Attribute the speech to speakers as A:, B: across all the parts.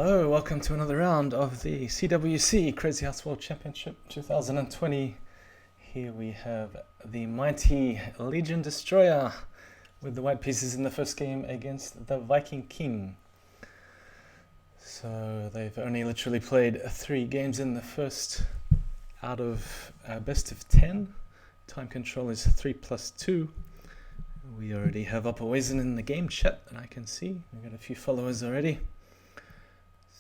A: Hello, welcome to another round of the CWC Crazyhouse World Championship 2020. Here we have the mighty LegionDestroyer with the white pieces in the first game against the Viking-King. So they've only literally played 3 games in the first out of best of 10. Time control is 3+2. We already have Upperwaisen in the game chat, and I can see we've got a few followers already.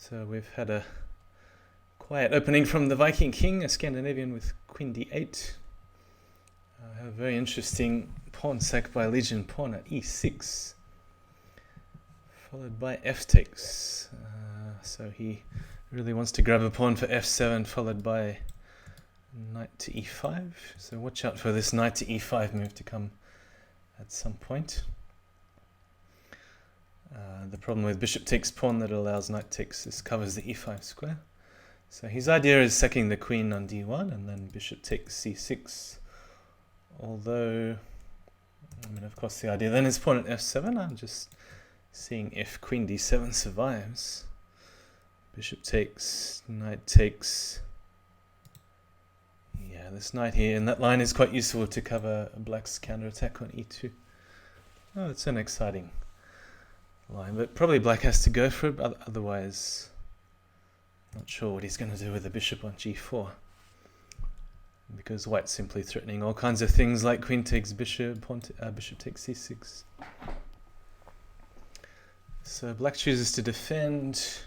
A: So we've had a quiet opening from the Viking-King, a Scandinavian with Queen d8. A very interesting pawn sack by Legion, pawn at e6, followed by f takes. So he really wants to grab a pawn for f7, followed by knight to e5. So watch out for this knight to e5 move to come at some point. The problem with bishop takes pawn that allows knight takes, this covers the e5 square. So his idea is sacking the queen on d1 and then bishop takes c6. Although, of course the idea then is pawn at f7. I'm just seeing if queen d7 survives. Bishop takes, knight takes. Yeah, this knight here in that line is quite useful to cover black's counterattack on e2. Oh, it's an exciting line, but probably black has to go for it, otherwise not sure what he's going to do with the bishop on g4, because white's simply threatening all kinds of things like queen takes bishop, bishop takes c6. So black chooses to defend.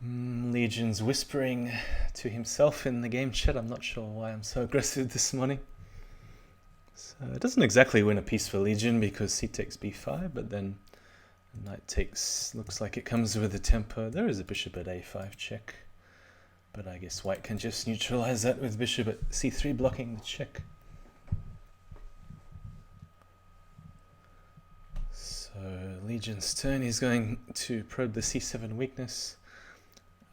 A: Legion's whispering to himself in the game chat. I'm not sure why I'm so aggressive this morning. So it doesn't exactly win a piece for Legion because c takes b5, but then knight takes, looks like it comes with a tempo. There is a bishop at a5 check, but I guess white can just neutralize that with bishop at c3 blocking the check. So Legion's turn, he's going to probe the c7 weakness.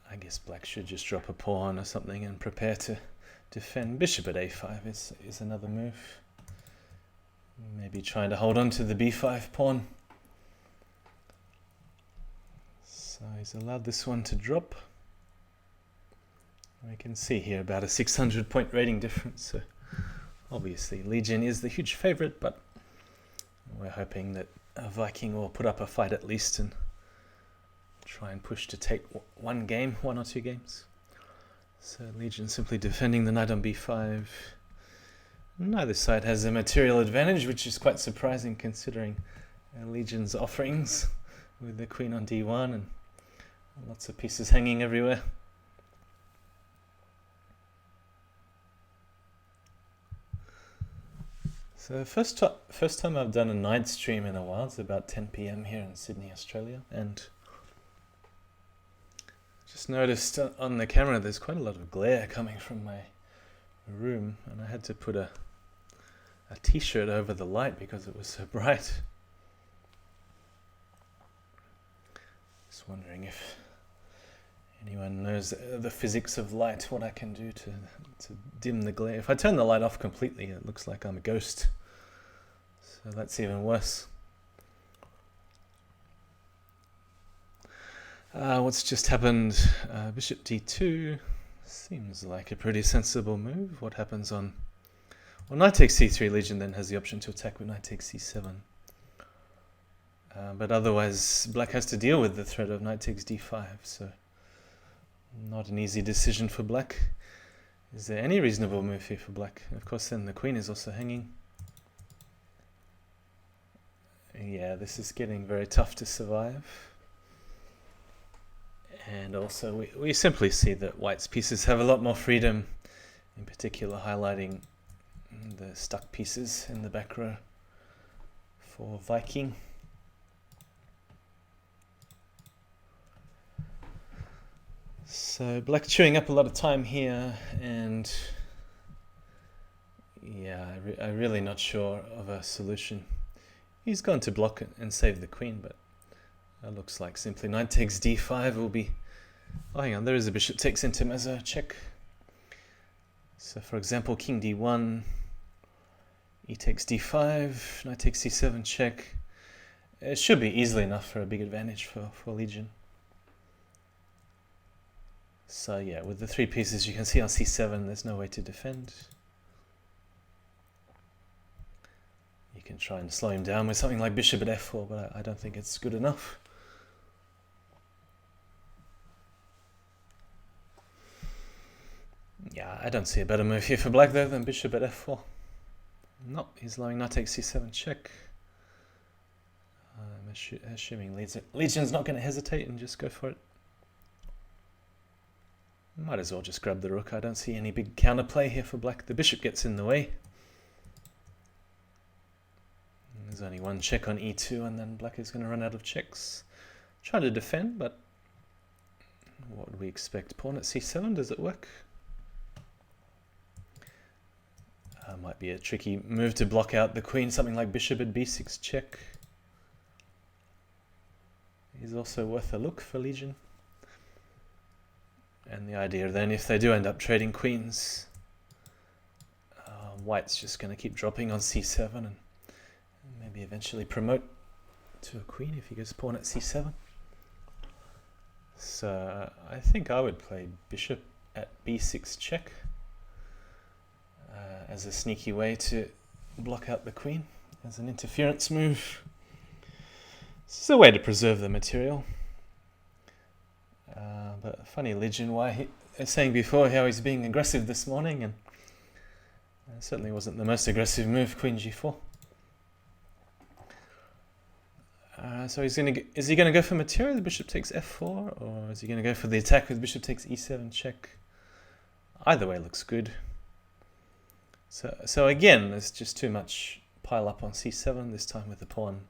A: I guess black should just drop a pawn or something and prepare to defend. Bishop at a5 is another move. Maybe trying to hold on to the b5 pawn. So he's allowed this one to drop. We can see here about a 600 point rating difference. So obviously Legion is the huge favorite, but we're hoping that a Viking will put up a fight at least and try and push to take one or 2 games. So Legion simply defending the knight on b5. Neither side has a material advantage, which is quite surprising considering Legion's offerings with the queen on d1 and lots of pieces hanging everywhere. So first time I've done a night stream in a while. It's about 10 p.m. here in Sydney, Australia, and just noticed on the camera there's quite a lot of glare coming from my room, and I had to put a t-shirt over the light because it was so bright. Just wondering if anyone knows the physics of light, what I can do to dim the glare. If I turn the light off completely, it looks like I'm a ghost. So that's even worse. What's just happened? Bishop d2 seems like a pretty sensible move. What happens on... Well, knight takes c3, Legion then has the option to attack with knight takes c7. But otherwise, black has to deal with the threat of knight takes d5, so not an easy decision for black. Is there any reasonable move here for black? Of course, then the queen is also hanging. Yeah, this is getting very tough to survive. And also, we simply see that white's pieces have a lot more freedom, in particular highlighting the stuck pieces in the back row for Viking. So black chewing up a lot of time here, and yeah, I'm really not sure of a solution. He's going to block it and save the queen, but it looks like simply knight takes d5 will be... Oh, hang on, there is a bishop takes intermezzo check. So for example, king d1, e takes d5, knight takes c7 check. It should be easily enough for a big advantage for Legion. So yeah, with the 3 pieces you can see on c7, there's no way to defend. You can try and slow him down with something like bishop at f4, but I don't think it's good enough. Yeah, I don't see a better move here for black though than bishop at f4. No, he's allowing knight takes c7 check. I'm assuming Legion's not going to hesitate and just go for it. Might as well just grab the rook. I don't see any big counterplay here for black. The bishop gets in the way. There's only one check on e2 and then black is going to run out of checks. Try to defend, but what would we expect? Pawn at c7, does it work? Might be a tricky move to block out the queen, something like bishop at b6 check. Is also worth a look for Legion. And the idea then, if they do end up trading queens, white's just going to keep dropping on c7 and maybe eventually promote to a queen if he goes pawn at c7. So I think I would play bishop at b6 check as a sneaky way to block out the queen, as an interference move. It's a way to preserve the material. But funny Legion, why he was saying before how he's being aggressive this morning, and it certainly wasn't the most aggressive move, queen g4. So is he going to go for material? The bishop takes f4, or is he going to go for the attack with bishop takes e7 check? Either way looks good. So again, there's just too much pile up on c7, this time with the pawn.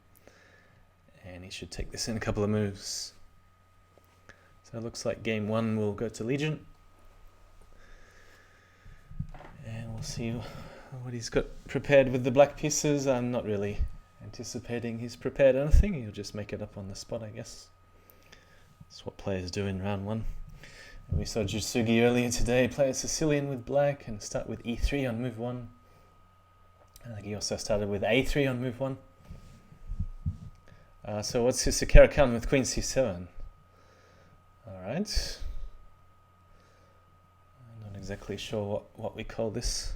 A: And he should take this in a couple of moves. So it looks like game 1 will go to Legion. And we'll see what he's got prepared with the black pieces. I'm not really anticipating he's prepared anything. He'll just make it up on the spot, I guess. That's what players do in round 1. And we saw Jutsugi earlier today play a Sicilian with black and start with e3 on move 1. I think he also started with a3 on move 1. So what's his Sakara-kan with queen c7? Alright. I'm not exactly sure what we call this.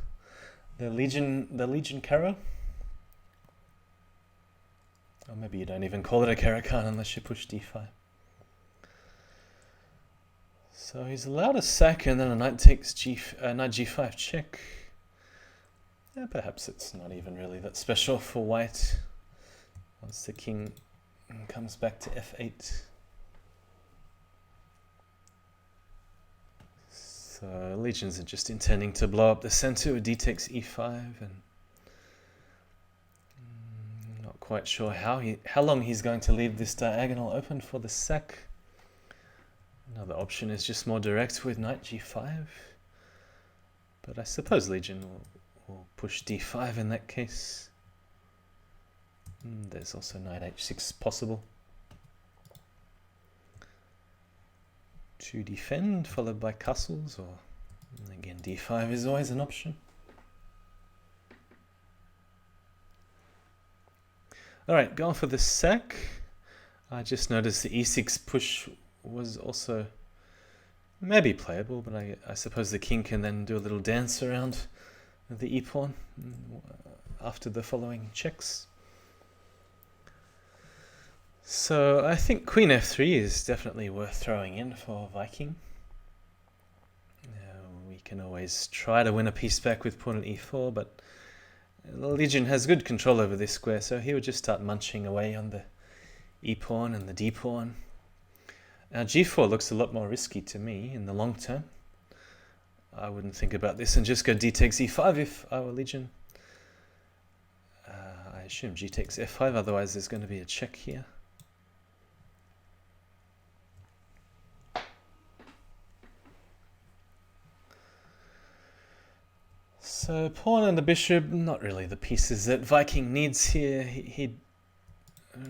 A: The Legion Kara? Or maybe you don't even call it a Kara-kan unless you push d5. So he's allowed a sack and then a knight takes knight g5 check. Yeah, perhaps it's not even really that special for white once the king comes back to f8. So Legions are just intending to blow up the center with d takes e5, and not quite sure how long he's going to leave this diagonal open for the sack. Another option is just more direct with knight g5, but I suppose Legion will push d5 in that case. There's also knight h6 possible. To defend, followed by castles, or again d5 is always an option. Alright, going for the sack. I just noticed the e6 push was also maybe playable, but I suppose the king can then do a little dance around the e-pawn after the following checks. So I think queen f3 is definitely worth throwing in for Viking. We can always try to win a piece back with pawn at e4, but Legion has good control over this square, so he would just start munching away on the e-pawn and the d-pawn. Now g4 looks a lot more risky to me in the long term. I wouldn't think about this and just go d takes e5 if I were Legion. I assume g takes f5, otherwise there's going to be a check here. So pawn and the bishop, not really the pieces that Viking needs here. He'd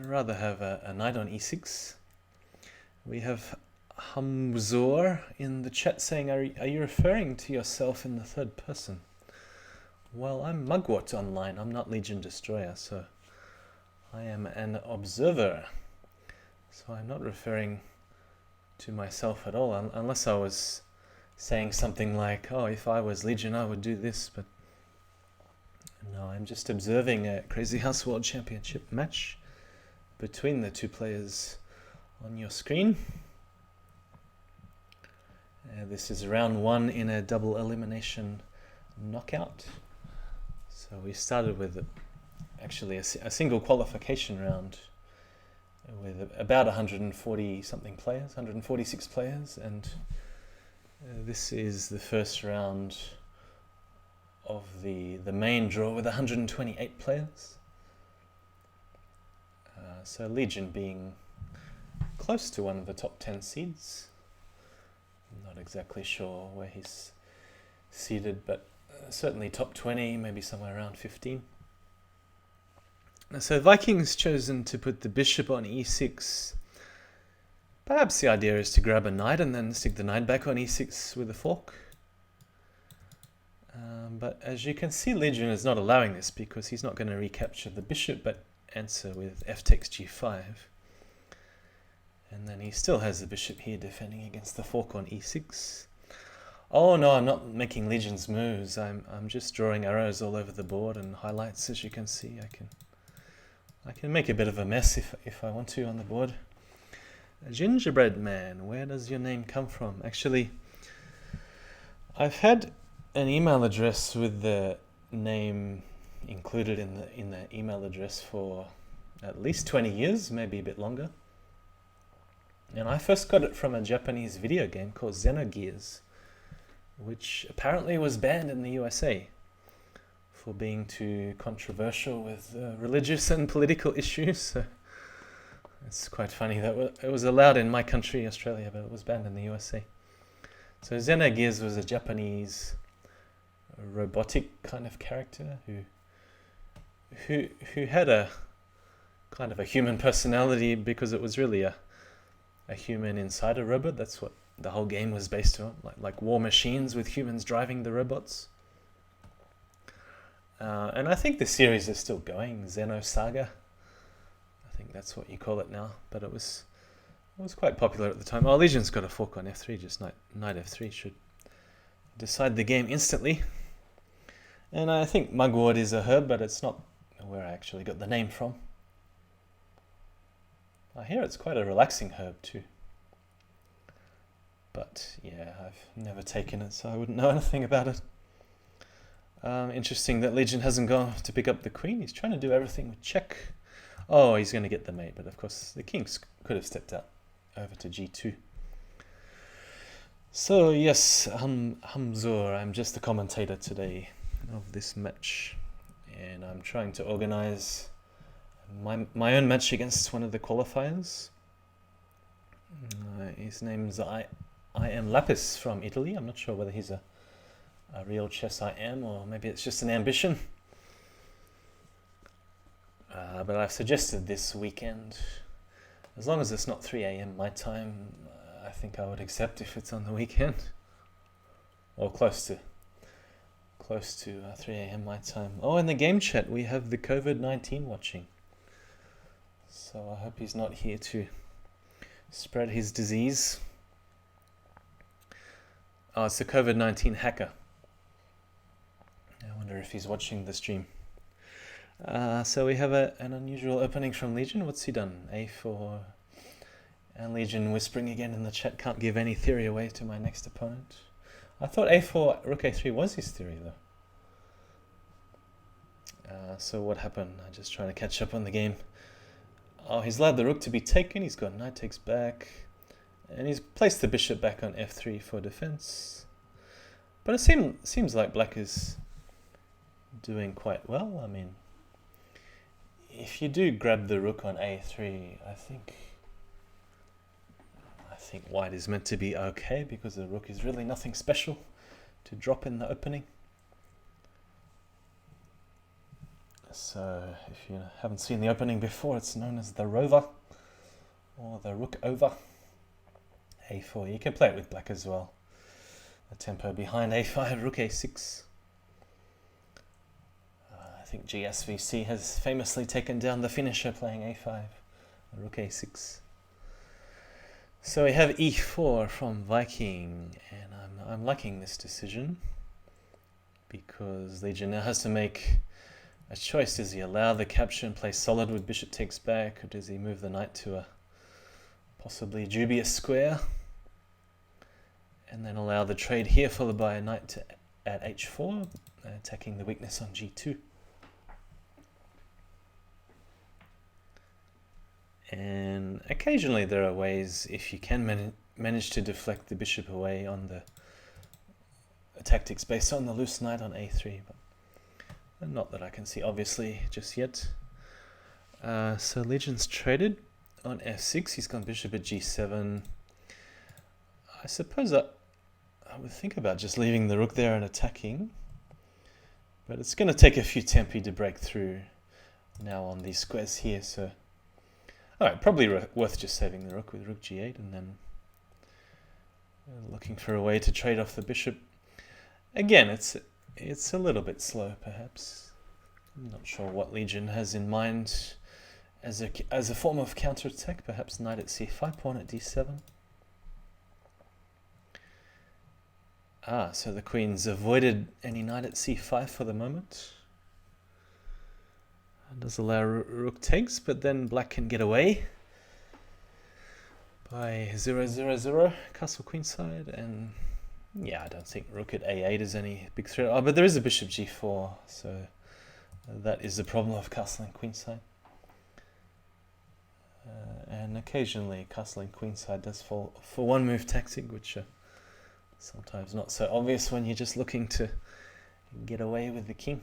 A: rather have a knight on e6. We have Hamzor in the chat saying, are you referring to yourself in the third person? Well, I'm Mugwort online. I'm not LegionDestroyer, so I am an observer. So I'm not referring to myself at all, unless I was saying something like, oh, if I was Legion I would do this, but no, I'm just observing a Crazyhouse World Championship match between the two players on your screen. This is round 1 in a double elimination knockout. So we started with actually a single qualification round with about 140 something players, 146 players, and this is the first round of the main draw with 128 players. So Legion being close to one of the top 10 seeds. I'm not exactly sure where he's seeded, but certainly top 20, maybe somewhere around 15. So Viking's chosen to put the bishop on e6. Perhaps the idea is to grab a knight and then stick the knight back on e6 with a fork. But as you can see, Legion is not allowing this because he's not going to recapture the bishop but answer with f takes g5. And then he still has the bishop here defending against the fork on e6. Oh no, I'm not making Legion's moves. I'm just drawing arrows all over the board and highlights. As you can see, I can make a bit of a mess if I want to on the board. Gingerbread Man, where does your name come from? Actually, I've had an email address with the name included in the email address for at least 20 years, maybe a bit longer. And I first got it from a Japanese video game called Xenogears, which apparently was banned in the USA for being too controversial with religious and political issues. So it's quite funny that it was allowed in my country, Australia, but it was banned in the USA. So Xenogears was a Japanese robotic kind of character who had a kind of a human personality because it was really a human inside a robot. That's what the whole game was based on, like war machines with humans driving the robots. And I think the series is still going, Xenosaga. I think that's what you call it now, but it was quite popular at the time. Oh, Legion's got a fork on f3, just knight f3 should decide the game instantly. And I think Mugwort is a herb, but it's not where I actually got the name from. I hear it's quite a relaxing herb too. But yeah, I've never taken it, so I wouldn't know anything about it. Interesting that Legion hasn't gone to pick up the queen. He's trying to do everything with check. Oh, he's going to get the mate, but of course the king could have stepped out over to g2. So yes, Hamzur, I'm just the commentator today of this match, and I'm trying to organize my own match against one of the qualifiers. His name's I am Lapis from Italy. I'm not sure whether he's a real chess I am, or maybe it's just an ambition. But I've suggested this weekend, as long as it's not 3 AM my time, I think I would accept if it's on the weekend, or close to 3 AM my time. Oh, in the game chat we have the COVID-19 watching, so I hope he's not here to spread his disease. Oh, it's the COVID-19 hacker. I wonder if he's watching the stream. So we have an unusual opening from Legion. What's he done? A4. And Legion whispering again in the chat, can't give any theory away to my next opponent. I thought A4, Rook A3 was his theory though. So what happened? I'm just trying to catch up on the game. Oh, he's allowed the rook to be taken. He's got knight takes back. And he's placed the bishop back on f3 for defense. But it seems like black is doing quite well. I mean, if you do grab the rook on a3, I think white is meant to be okay, because the rook is really nothing special to drop in the opening. So if you haven't seen the opening before, it's known as the rover, or the rook over. a4, you can play it with black as well. The tempo behind a5, rook a6. I think GSVC has famously taken down the finisher playing a5, rook a6. So we have e4 from Viking, and I'm liking this decision because Legion now has to make a choice. Does he allow the capture and play solid with bishop takes back, or does he move the knight to a possibly dubious square and then allow the trade here followed by a knight at h4, attacking the weakness on g2? And occasionally there are ways, if you can manage to deflect the bishop away on the tactics based on the loose knight on a3, but not that I can see obviously just yet. So Legion's traded on f6, he's gone bishop at g7. I suppose I would think about just leaving the rook there and attacking, but it's going to take a few tempi to break through now on these squares here, so alright, probably worth just saving the rook with rook g8 and then looking for a way to trade off the bishop. Again, it's a little bit slow perhaps. I'm not sure what Legion has in mind as a form of counterattack. Perhaps knight at c5, pawn at d7. So the queen's avoided any knight at c5 for the moment. It does allow rook takes, but then black can get away by 0-0-0, castle queenside, and yeah, I don't think rook at a8 is any big threat. Oh, but there is a bishop g4, so that is the problem of castling queenside. And occasionally castling queenside does fall for one move tactic, which are sometimes not so obvious when you're just looking to get away with the king.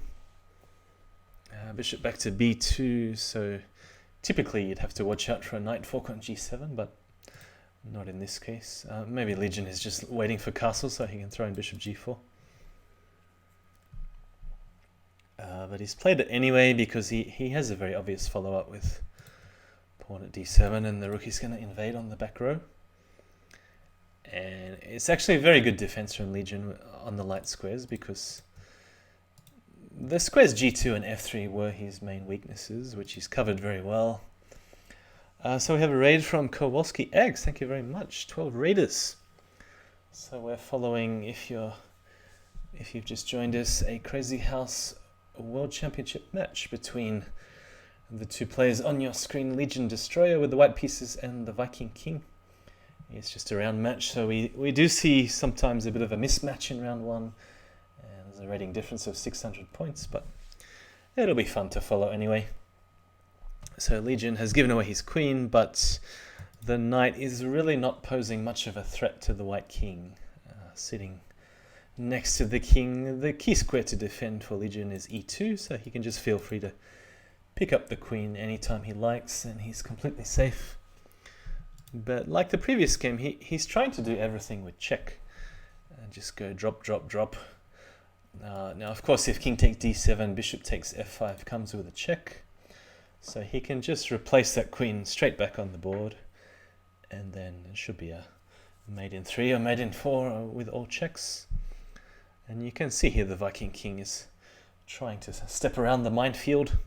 A: Bishop back to b2, so typically you'd have to watch out for a knight fork on g7, but not in this case. Maybe Legion is just waiting for castle so he can throw in bishop g4. But he's played it anyway because he has a very obvious follow-up with pawn at d7, and the rook is going to invade on the back row. And it's actually a very good defense from Legion on the light squares because the squares g2 and f3 were his main weaknesses, which he's covered very well. So we have a raid from Kowalski Eggs. Thank you very much. 12 raiders. So we're following, if you've just joined us, a Crazyhouse World Championship match between the two players on your screen, LegionDestroyer with the white pieces and the Viking-King. It's just a round match, so we do see sometimes a bit of a mismatch in round one. And there's a rating difference of 600 points, but it'll be fun to follow anyway. So Legion has given away his queen, but the knight is really not posing much of a threat to the white king. Sitting next to the king, the key square to defend for Legion is e2, so he can just feel free to pick up the queen anytime he likes, and he's completely safe. But like the previous game, he's trying to do everything with check. Just go drop, drop, drop. Now, of course, if king takes d7, bishop takes f5 comes with a check. So he can just replace that queen straight back on the board. And then it should be a mate in 3 or mate in 4 with all checks. And you can see here the Viking King is trying to step around the minefield.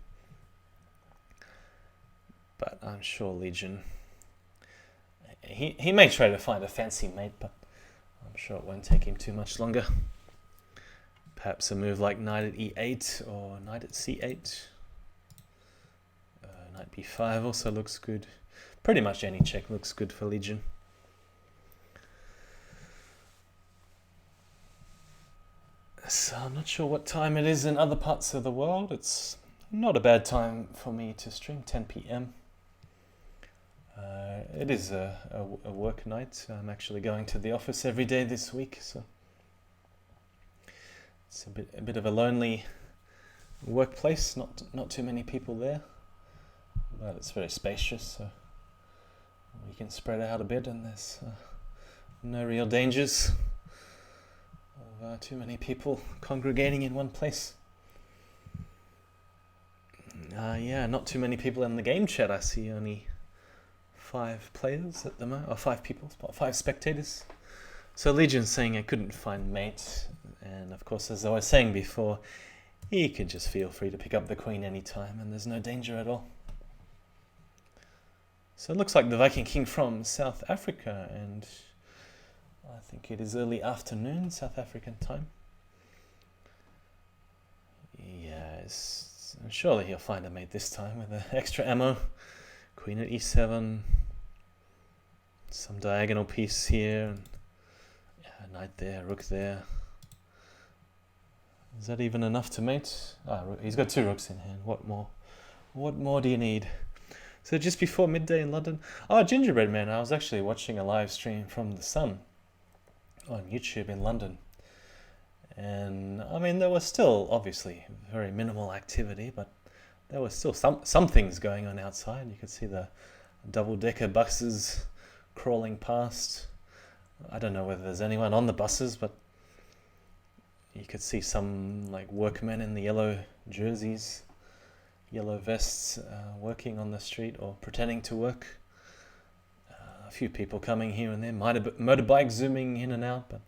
A: But I'm sure Legion... He may try to find a fancy mate, but I'm sure it won't take him too much longer. Perhaps a move like knight at e8 or knight at c8. Knight b5 also looks good. Pretty much any check looks good for Legion. So I'm not sure what time it is in other parts of the world. It's not a bad time for me to stream, 10 p.m. It is a work night. I'm actually going to the office every day this week, so it's a bit of a lonely workplace. Not too many people there, but it's very spacious, so we can spread out a bit, and there's no real dangers of too many people congregating in one place. Yeah, not too many people in the game chat. I see only 5 players at the moment, or 5 people, 5 spectators. So Legion's saying I couldn't find mate, and of course, as I was saying before, he can just feel free to pick up the queen anytime, and there's no danger at all. So it looks like the Viking King from South Africa, and I think it is early afternoon South African time. Yes, surely he'll find a mate this time with the extra ammo. Queen at e7, some diagonal piece here, and knight there, rook there. Is that even enough to mate? He's got 2 rooks in hand. What more? What more do you need? So just before midday in London. Oh, Gingerbread Man, I was actually watching a live stream from the Sun on YouTube in London. And I mean, there was still obviously very minimal activity, but there was still some things going on outside. You could see the double-decker buses crawling past. I don't know whether there's anyone on the buses, but you could see some like workmen in the yellow jerseys, yellow vests, working on the street or pretending to work. A few people coming here and there, motorbikes zooming in and out, but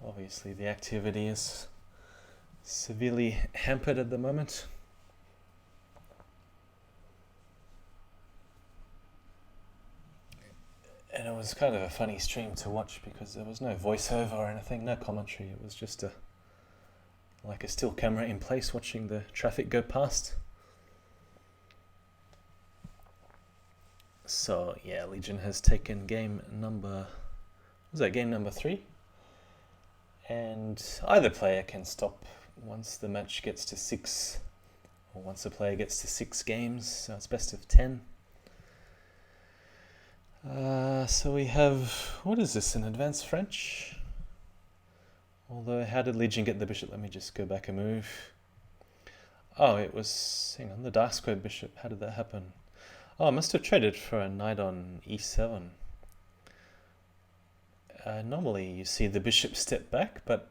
A: obviously the activity is severely hampered at the moment. And it was kind of a funny stream to watch because there was no voiceover or anything, no commentary. It was just like a still camera in place watching the traffic go past. So yeah, Legion has taken game number 3? And either player can stop once the match gets to 6, or once the player gets to 6 games, so it's best of 10. So we have, what is this, an advanced French? Although, how did Legion get the bishop? Let me just go back a move. Oh, it was, hang on, the dark square bishop. How did that happen? Oh, I must have traded for a knight on e7. Normally you see the bishop step back, but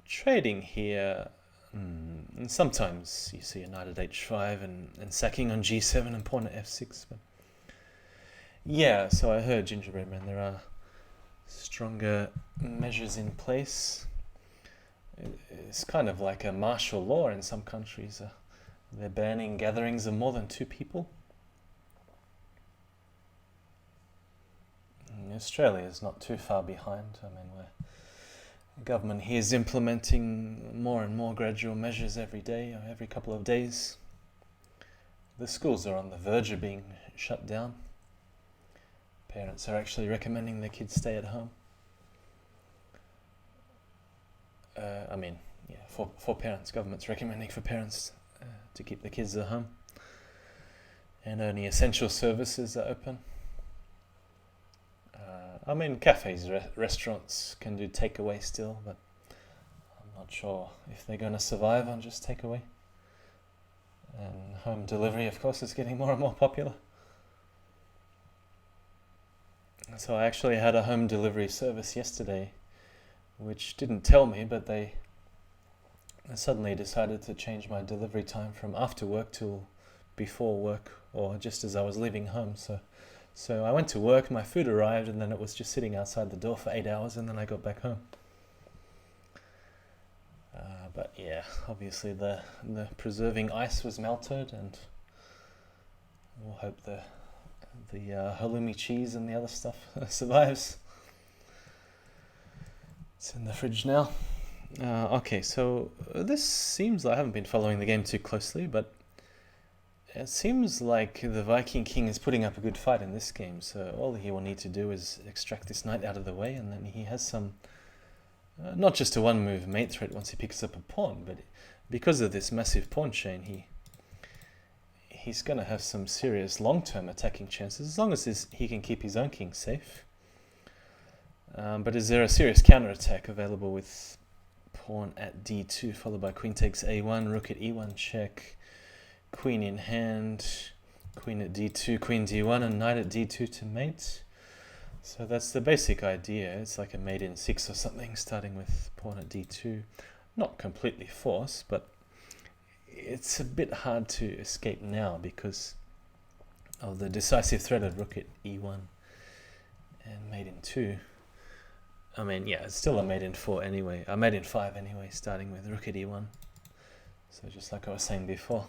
A: trading here, and sometimes you see a knight at h5 and sacking on g7 and pawn at f6. But yeah, so I heard Gingerbread Man, there are stronger measures in place. It's kind of like a martial law in some countries. They're banning gatherings of more than 2 people. Australia is not too far behind. I mean, the government here is implementing more and more gradual measures every day, or every couple of days. The schools are on the verge of being shut down. Parents are actually recommending their kids stay at home. For parents, government's recommending for parents to keep the kids at home. And only essential services are open. Cafes, restaurants can do takeaway still, but I'm not sure if they're going to survive on just takeaway. And home delivery, of course, is getting more and more popular. So I actually had a home delivery service yesterday, which didn't tell me, but I suddenly decided to change my delivery time from after work till before work, or just as I was leaving home. So I went to work, my food arrived, and then it was just sitting outside the door for 8 hours, and then I got back home. But yeah, obviously the preserving ice was melted, and we'll hope the halloumi cheese and the other stuff survives. It's in the fridge now. Okay, so this seems like, I haven't been following the game too closely, but it seems like the Viking King is putting up a good fight in this game, so all he will need to do is extract this knight out of the way, and then he has some, not just a one-move mate threat once he picks up a pawn, but because of this massive pawn chain, he's going to have some serious long-term attacking chances, as long as he can keep his own king safe. But is there a serious counter-attack available with pawn at d2, followed by queen takes a1, rook at e1 check, queen in hand, queen at d2, queen d1, and knight at d2 to mate. So that's the basic idea. It's like a mate in 6 or something, starting with pawn at d2. Not completely forced, but it's a bit hard to escape now because of the decisive threat of rook at e1 and mate in 2. I mean, yeah, it's still a mate in 4 anyway. A mate in 5 anyway, starting with rook at e1. So just like I was saying before.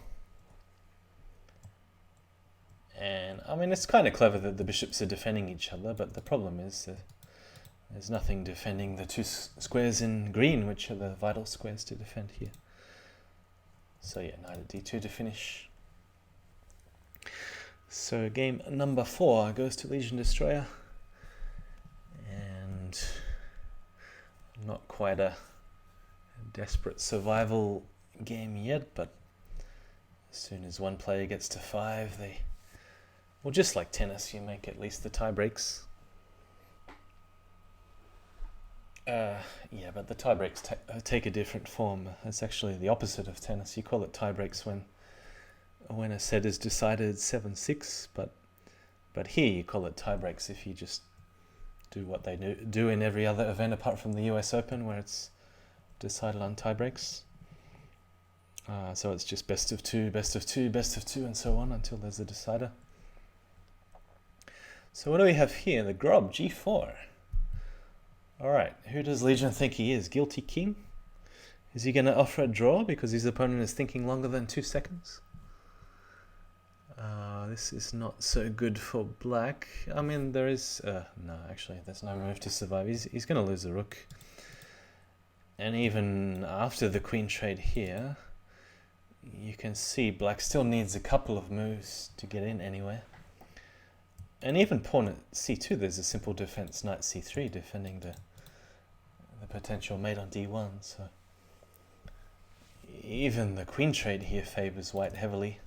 A: And I mean, it's kind of clever that the bishops are defending each other, but the problem is there's nothing defending the two squares in green, which are the vital squares to defend here. So yeah, knight at d2 to finish. So game number 4 goes to LegionDestroyer. And not quite a desperate survival game yet, but as soon as one player gets to 5, well, just like tennis, you make at least the tie breaks. Yeah, but the tie breaks take a different form. It's actually the opposite of tennis. You call it tie breaks when a set is decided 7-6, but here you call it tie breaks if you just do what they do in every other event apart from the US Open, where it's decided on tie breaks. So it's just best of 2, best of 2, best of 2, and so on until there's a decider. So what do we have here? The Grob, g4. Alright, who does Legion think he is? Guilty King? Is he going to offer a draw because his opponent is thinking longer than 2 seconds? This is not so good for black. I mean, there is... no, actually, there's no move to survive. He's going to lose the rook. And even after the queen trade here, you can see black still needs a couple of moves to get in anywhere. And even pawn at c2, there's a simple defense, knight c3, defending the potential mate on d1. So even the queen trade here favors white heavily.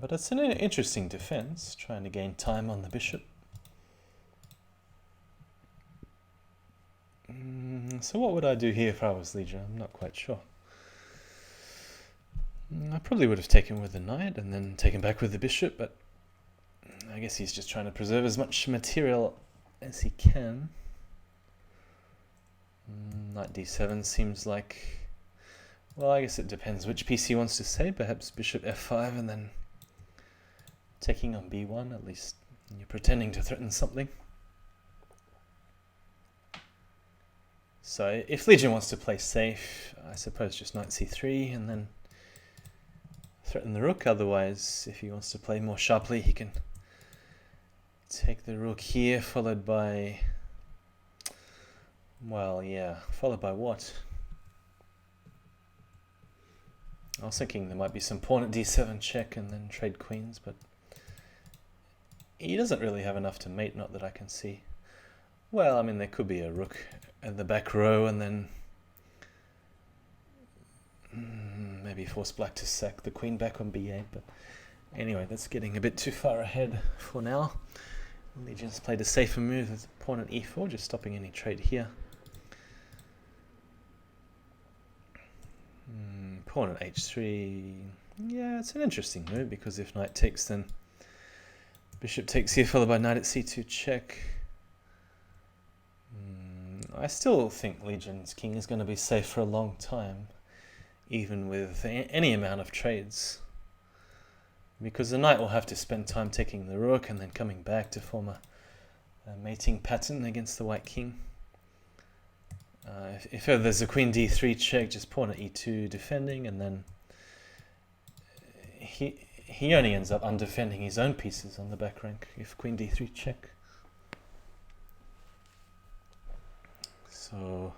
A: But it's an interesting defense, trying to gain time on the bishop. So what would I do here if I was Legion? I'm not quite sure. I probably would have taken with the knight and then taken back with the bishop, but I guess he's just trying to preserve as much material as he can. Knight d7 seems like... Well, I guess it depends which piece he wants to save. Perhaps bishop f5 and then taking on b1. At least you're pretending to threaten something. So if Legion wants to play safe, I suppose just knight c3 and then threaten the rook. Otherwise, if he wants to play more sharply, he can take the rook here, followed by... Well, yeah, followed by what? I was thinking there might be some pawn at d7 check and then trade queens, but he doesn't really have enough to mate, not that I can see. Well, I mean, there could be a rook at the back row and then maybe force black to sack the queen back on b8, but anyway, that's getting a bit too far ahead for now. Legion's played a safer move with pawn at e4, just stopping any trade here. Pawn at h3, yeah, it's an interesting move because if knight takes, then bishop takes here, followed by knight at c2 check. I still think Legion's king is going to be safe for a long time, even with any amount of trades, because the knight will have to spend time taking the rook and then coming back to form a mating pattern against the white king. If ever there's a queen d3 check, just pawn at e2 defending, and then he only ends up undefending his own pieces on the back rank if queen d3 check. So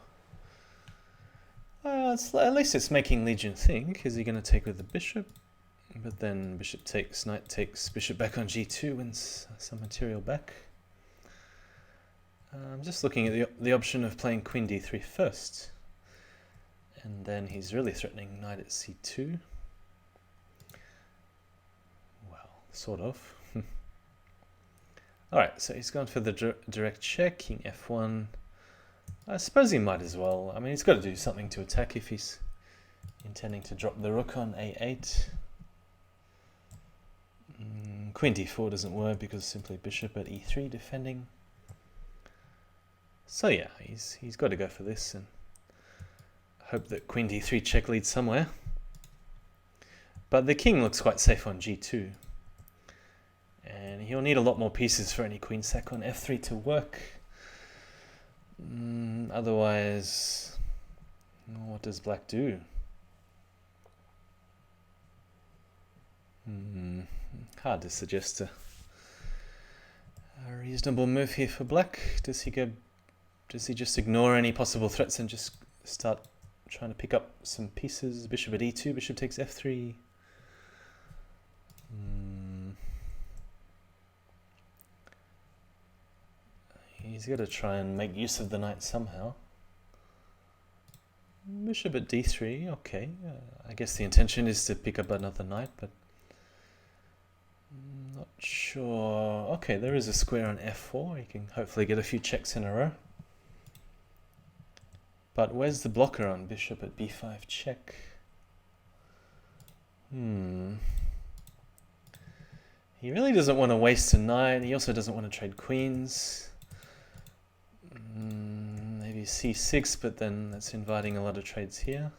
A: at least it's making Legion think, is he going to take with the bishop? But then bishop takes, knight takes, bishop back on g2 wins some material back. I'm just looking at the option of playing queen d3 first, and then he's really threatening knight at c2. Well, sort of. Alright, so he's gone for the direct check, king f1. I suppose he might as well. I mean, he's got to do something to attack if he's intending to drop the rook on a8. Queen d4 doesn't work because simply bishop at e3 defending. So yeah, he's got to go for this and hope that queen d3 check leads somewhere. But the king looks quite safe on g2. And he'll need a lot more pieces for any queen sack on f3 to work. Otherwise, what does black do? hard to suggest a reasonable move here for black. Does he just ignore any possible threats and just start trying to pick up some pieces? Bishop at e2, bishop takes f3. He's got to try and make use of the knight somehow. Bishop at d3, okay. I guess the intention is to pick up another knight, but not sure. Okay, there is a square on f4. You can hopefully get a few checks in a row. But where's the blocker on bishop at b5 check? He really doesn't want to waste a knight. He also doesn't want to trade queens. Maybe c6, but then that's inviting a lot of trades here.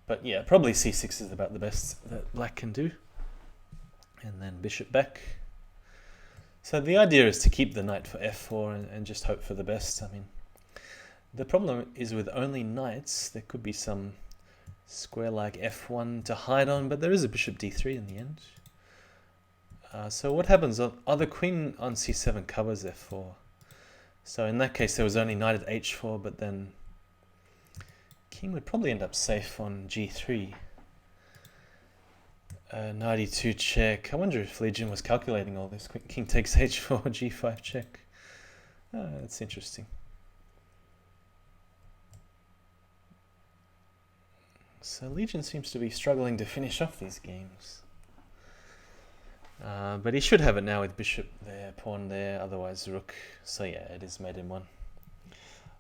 A: But yeah, probably c6 is about the best that black can do. And then bishop back. So the idea is to keep the knight for f4 and just hope for the best. I mean, the problem is with only knights, there could be some square like f1 to hide on, but there is a bishop d3 in the end. So what happens? The queen on c7 covers f4. So in that case, there was only knight at h4, but then king would probably end up safe on g3. Knight e2 check. I wonder if Legion was calculating all this. King takes h4, g5 check. That's interesting. So Legion seems to be struggling to finish off these games. But he should have it now with bishop there, pawn there, otherwise rook. So yeah, it is mate in one.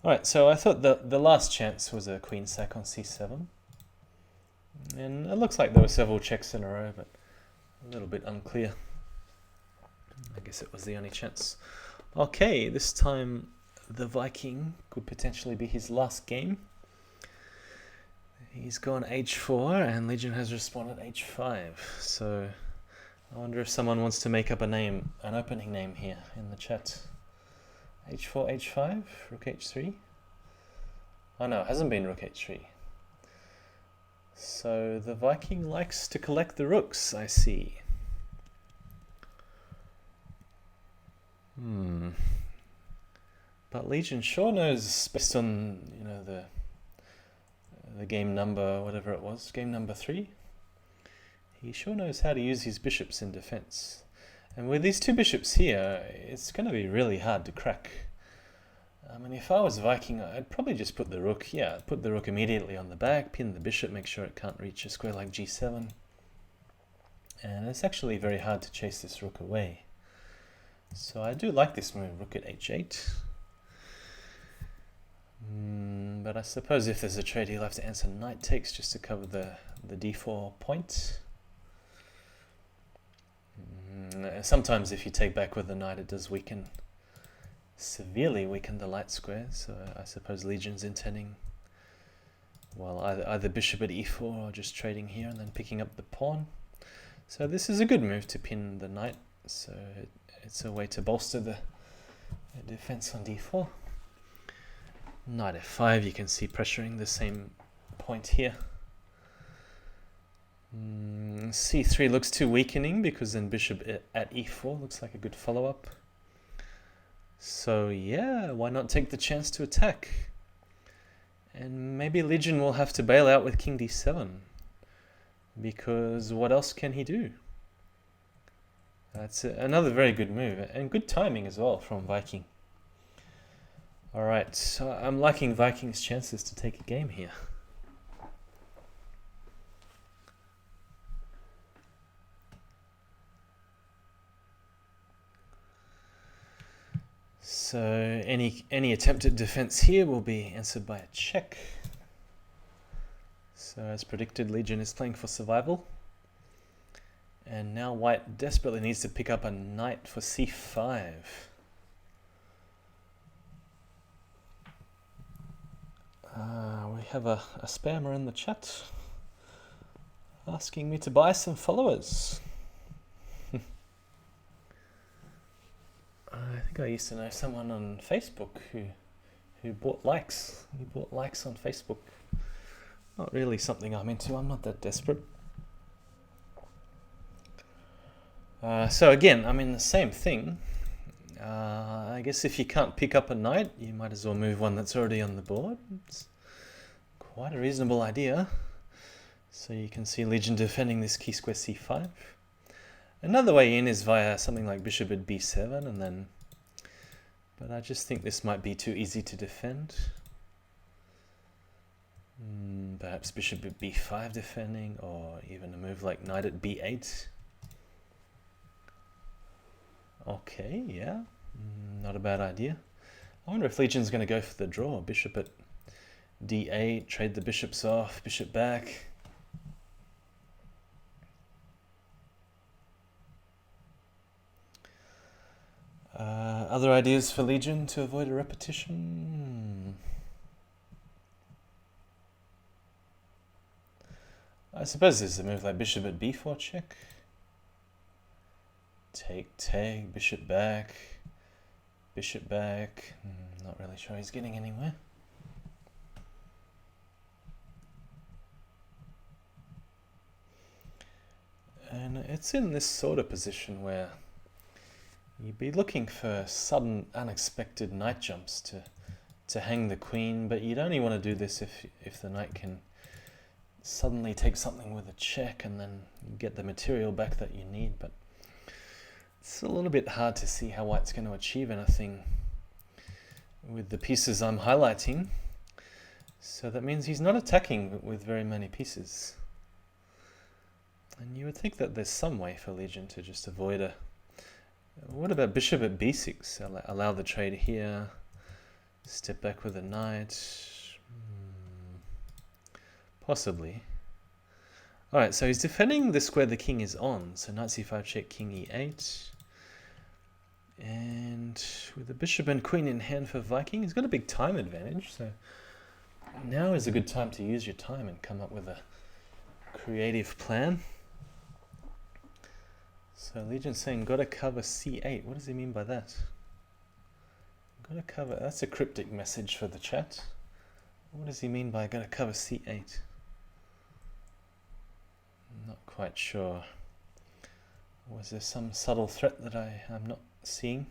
A: Alright, so I thought the last chance was a queen sack on c7. And it looks like there were several checks in a row, but a little bit unclear. I guess it was the only chance. Okay, this time the Viking could potentially be his last game. He's gone h4 and Legion has responded h5. So I wonder if someone wants to make up a name, an opening name here in the chat. h4, h5, rook h3. Oh no, it hasn't been rook h3. So the Viking likes to collect the rooks, I see. But Legion sure knows, based on the game number, whatever it was, game number 3. He sure knows how to use his bishops in defense. And with these two bishops here, it's going to be really hard to crack. I mean, if I was Viking, I'd probably just put the rook, put the rook immediately on the back, pin the bishop, make sure it can't reach a square like g7. And it's actually very hard to chase this rook away. So I do like this move, rook at h8. But I suppose if there's a trade, he'll have to answer knight takes just to cover the d4 point. Sometimes if you take back with the knight, it does severely weaken the light square. So I suppose Legion's intending, well, either bishop at e4 or just trading here and then picking up the pawn. So this is a good move to pin the knight. So it's a way to bolster the defense on d4. Knight f5, you can see pressuring the same point here. c3 looks too weakening because then bishop at e4 looks like a good follow-up. So yeah, why not take the chance to attack? And maybe Legion will have to bail out with king d7, because what else can he do? That's another very good move, and good timing as well from Viking. Alright, so I'm liking Viking's chances to take a game here. So any attempt at defense here will be answered by a check. So as predicted, Legion is playing for survival. And now white desperately needs to pick up a knight for c5. We have a spammer in the chat asking me to buy some followers. I think I used to know someone on Facebook who bought likes. He bought likes on Facebook. Not really something I'm into. I'm not that desperate. So again, I mean the same thing. I guess if you can't pick up a knight, you might as well move one that's already on the board. It's quite a reasonable idea. So you can see Legion defending this key square c5. Another way in is via something like bishop at b7 and then... But I just think this might be too easy to defend. Perhaps bishop at b5 defending, or even a move like knight at b8. Okay, yeah, not a bad idea. I wonder if Legion's going to go for the draw. Bishop at d8, trade the bishops off, bishop back. Other ideas for Legion to avoid a repetition? I suppose there's a move like bishop at b4 check. Take, bishop back, bishop back. Not really sure he's getting anywhere. And it's in this sort of position where you'd be looking for sudden, unexpected knight jumps to hang the queen, but you'd only want to do this if the knight can suddenly take something with a check and then get the material back that you need. But it's a little bit hard to see how white's going to achieve anything with the pieces I'm highlighting. So that means he's not attacking with very many pieces. And you would think that there's some way for Legion to just avoid a... What about bishop at b6? Allow the trade here. Step back with a knight. Possibly. Alright, so he's defending the square the king is on. So knight c5 check, king e8. And with the bishop and queen in hand for Viking, he's got a big time advantage. So now is a good time to use your time and come up with a creative plan. So Legion's saying, gotta cover c8. What does he mean by that? Gotta cover, that's a cryptic message for the chat. What does he mean by gotta cover c8? Not quite sure. Was there some subtle threat that I'm not seeing?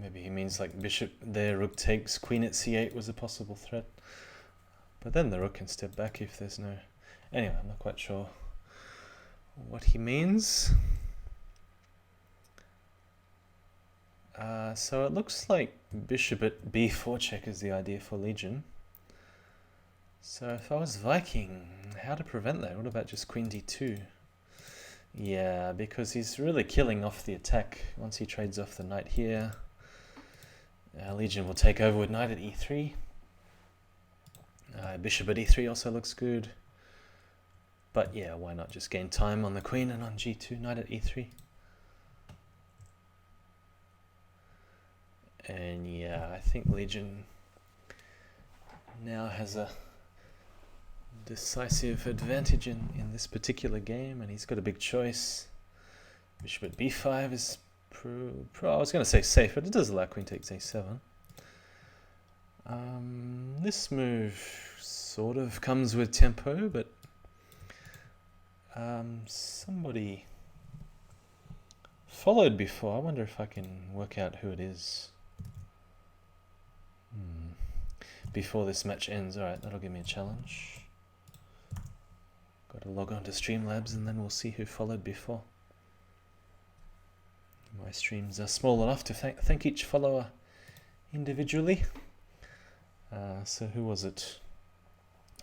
A: Maybe he means like bishop there, rook takes, queen at c8 was a possible threat. But then the rook can step back if there's no... Anyway, I'm not quite sure what he means. So it looks like bishop at b4 check is the idea for Legion. So if I was Viking, how to prevent that? What about just queen d2? Yeah, because he's really killing off the attack once he trades off the knight here. Legion will take over with knight at e3. Bishop at e3 also looks good. But yeah, why not just gain time on the queen and on g2, knight at e3. And yeah, I think Legion now has a decisive advantage in this particular game, and he's got a big choice. Bishop at b5 is I was going to say safe, but it does allow queen takes a7. This move sort of comes with tempo, but somebody followed before. I wonder if I can work out who it is before this match ends. Alright, that'll give me a challenge. Got to log on to Streamlabs and then we'll see who followed before. My streams are small enough to thank each follower individually. So who was it?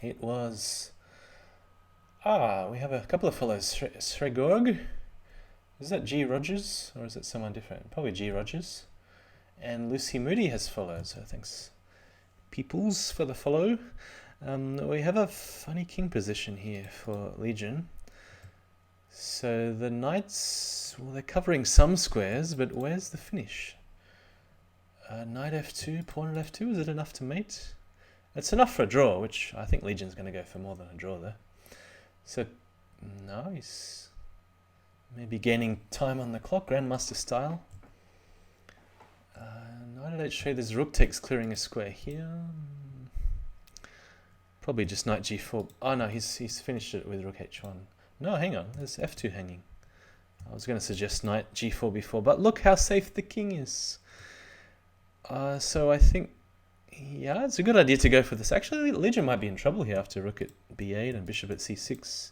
A: It was... we have a couple of follows. Sregorg. Is that G. Rogers or is it someone different? Probably G. Rogers. And Lucy Moody has followed, so thanks peoples for the follow. We have a funny king position here for Legion. So the knights, well, they're covering some squares, but where's the finish? Knight f2, pawn at f2, is it enough to mate? It's enough for a draw, which I think Legion's going to go for more than a draw there. So, no, he's maybe gaining time on the clock, Grandmaster style. Knight at h3, there's rook takes clearing a square here. Probably just knight g4. Oh no, he's finished it with rook h1. No, hang on, there's f2 hanging. I was going to suggest knight g4 before, but look how safe the king is. So I think, yeah, it's a good idea to go for this. Actually, Legion might be in trouble here after rook at b8 and bishop at c6.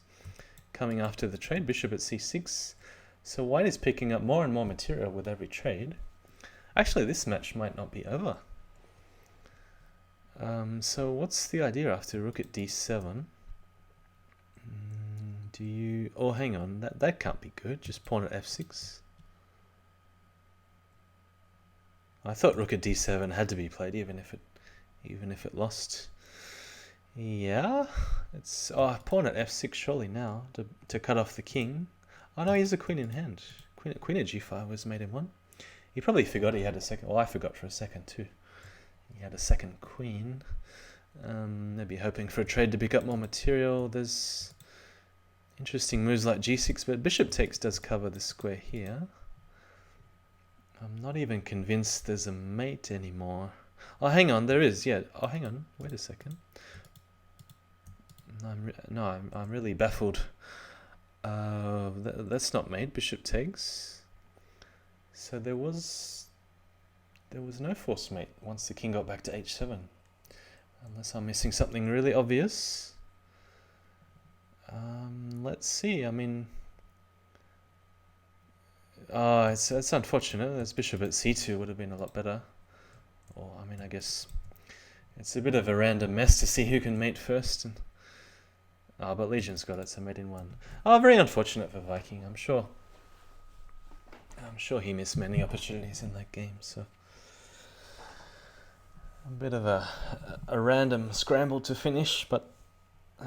A: Coming after the trade, bishop at c6. So white is picking up more and more material with every trade. Actually, this match might not be over. So what's the idea after rook at d7? Do you... Oh, hang on, that can't be good. Just pawn at f6. I thought rook at d7 had to be played, even if it lost. Yeah, it's pawn at f6 surely now to cut off the king. Oh no, he has a queen in hand. Queen at g5 was mate in 1. He probably forgot he had a second. Well, I forgot for a second too. He had a second queen. Maybe hoping for a trade to pick up more material. There's interesting moves like g6, but bishop takes does cover the square here. I'm not even convinced there's a mate anymore. Oh, hang on, there is. Yeah. Oh, hang on. Wait a second. I'm really baffled. That's not mate. Bishop takes. So there was no force mate once the king got back to h7, unless I'm missing something really obvious. Let's see. I mean, it's unfortunate. This bishop at c2 would have been a lot better. Or I mean, I guess it's a bit of a random mess to see who can mate first. And but Legion's got it, so mate in 1. Oh, very unfortunate for Viking. I'm sure he missed many opportunities in that game. So a bit of a random scramble to finish, but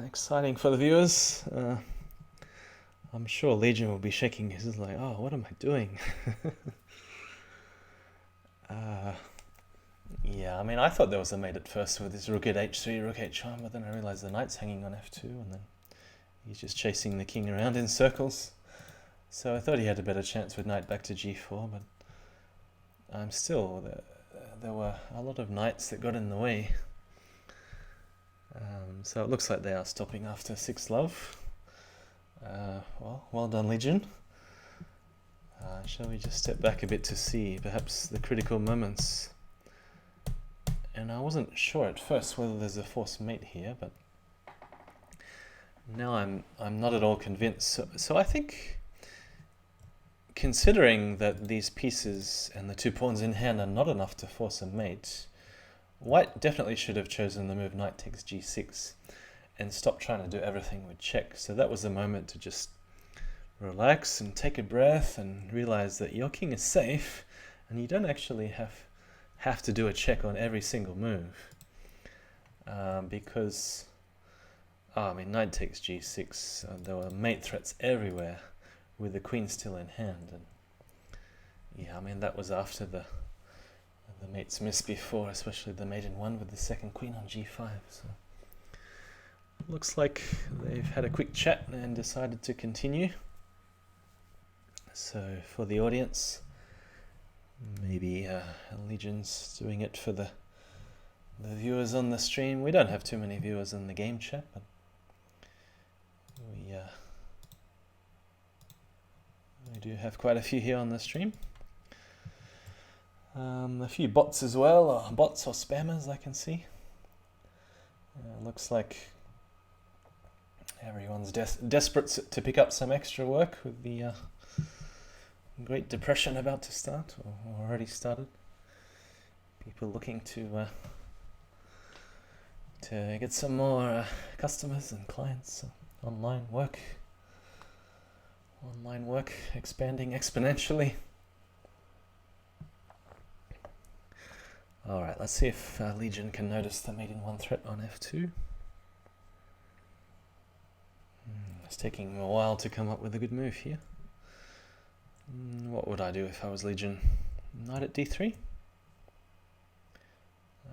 A: exciting for the viewers. I'm sure Legion will be shaking his head like, oh, what am I doing? Yeah, I mean, I thought there was a mate at first with his rook at h3, rook h1, but then I realized the knight's hanging on f2, and then he's just chasing the king around in circles. So I thought he had a better chance with knight back to g4, but I'm still... there were a lot of knights that got in the way. So it looks like they are stopping after 6 love. Well done, Legion. Shall we just step back a bit to see perhaps the critical moments? And I wasn't sure at first whether there's a forced mate here, but now I'm not at all convinced. So I think, considering that these pieces and the 2 pawns in hand are not enough to force a mate, white definitely should have chosen the move knight takes g6 and stop trying to do everything with check. So that was the moment to just relax and take a breath and realize that your king is safe and you don't actually have to do a check on every single move, because I mean, knight takes g6, there were mate threats everywhere with the queen still in hand, and yeah, I mean, that was after the mates missed before, especially the mate in 1 with the second queen on g5. So looks like they've had a quick chat and decided to continue. So for the audience, maybe Legion's doing it for the viewers on the stream. We don't have too many viewers in the game chat, but we do have quite a few here on the stream. A few bots as well, or bots or spammers I can see. Looks like everyone's desperate to pick up some extra work with the Great Depression about to start, or already started. People looking to get some more customers and clients. Online work expanding exponentially. Alright, let's see if Legion can notice the mate in 1 threat on f2. It's taking a while to come up with a good move here. What would I do if I was Legion? Knight at d3?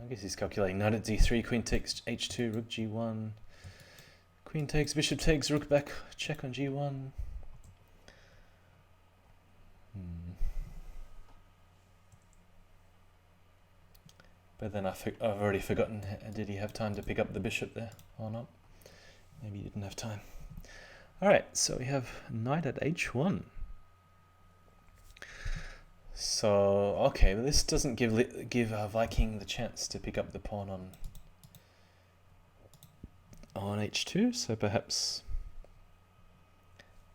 A: I guess he's calculating knight at d3, queen takes h2, rook g1, queen takes, bishop takes, rook back, check on g1. But then I've already forgotten, did he have time to pick up the bishop there or not? Maybe he didn't have time. Alright, so we have knight at h1. So, okay, but this doesn't give our Viking the chance to pick up the pawn on h2, so perhaps...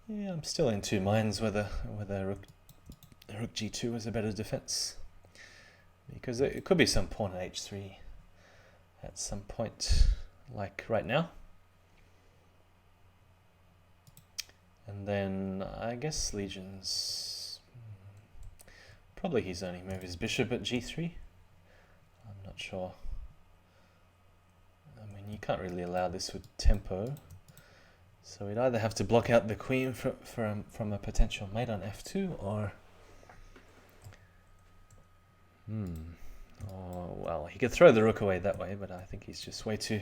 A: Yeah, I'm still in two minds whether rook g2 is a better defense. Because it could be some pawn at h3 at some point, like right now. And then I guess Legion's probably his only move is bishop at g3. I'm not sure. I mean, you can't really allow this with tempo. So we'd either have to block out the queen from a potential mate on f2, or well, he could throw the rook away that way, but I think he's just way too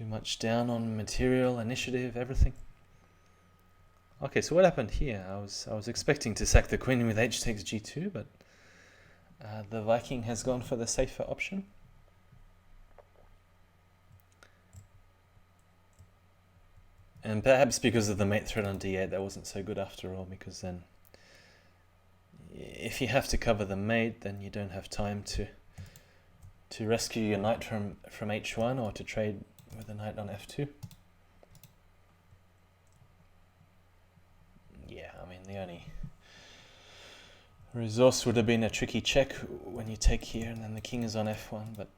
A: much down on material, initiative, everything. Okay, so what happened here? I was expecting to sack the queen with h takes g2, but the Viking has gone for the safer option. And perhaps because of the mate threat on d8, that wasn't so good after all, because then if you have to cover the mate, then you don't have time to rescue your knight from h1 or to trade with a knight on f2. Yeah, I mean, the only resource would have been a tricky check when you take here and then the king is on f1, but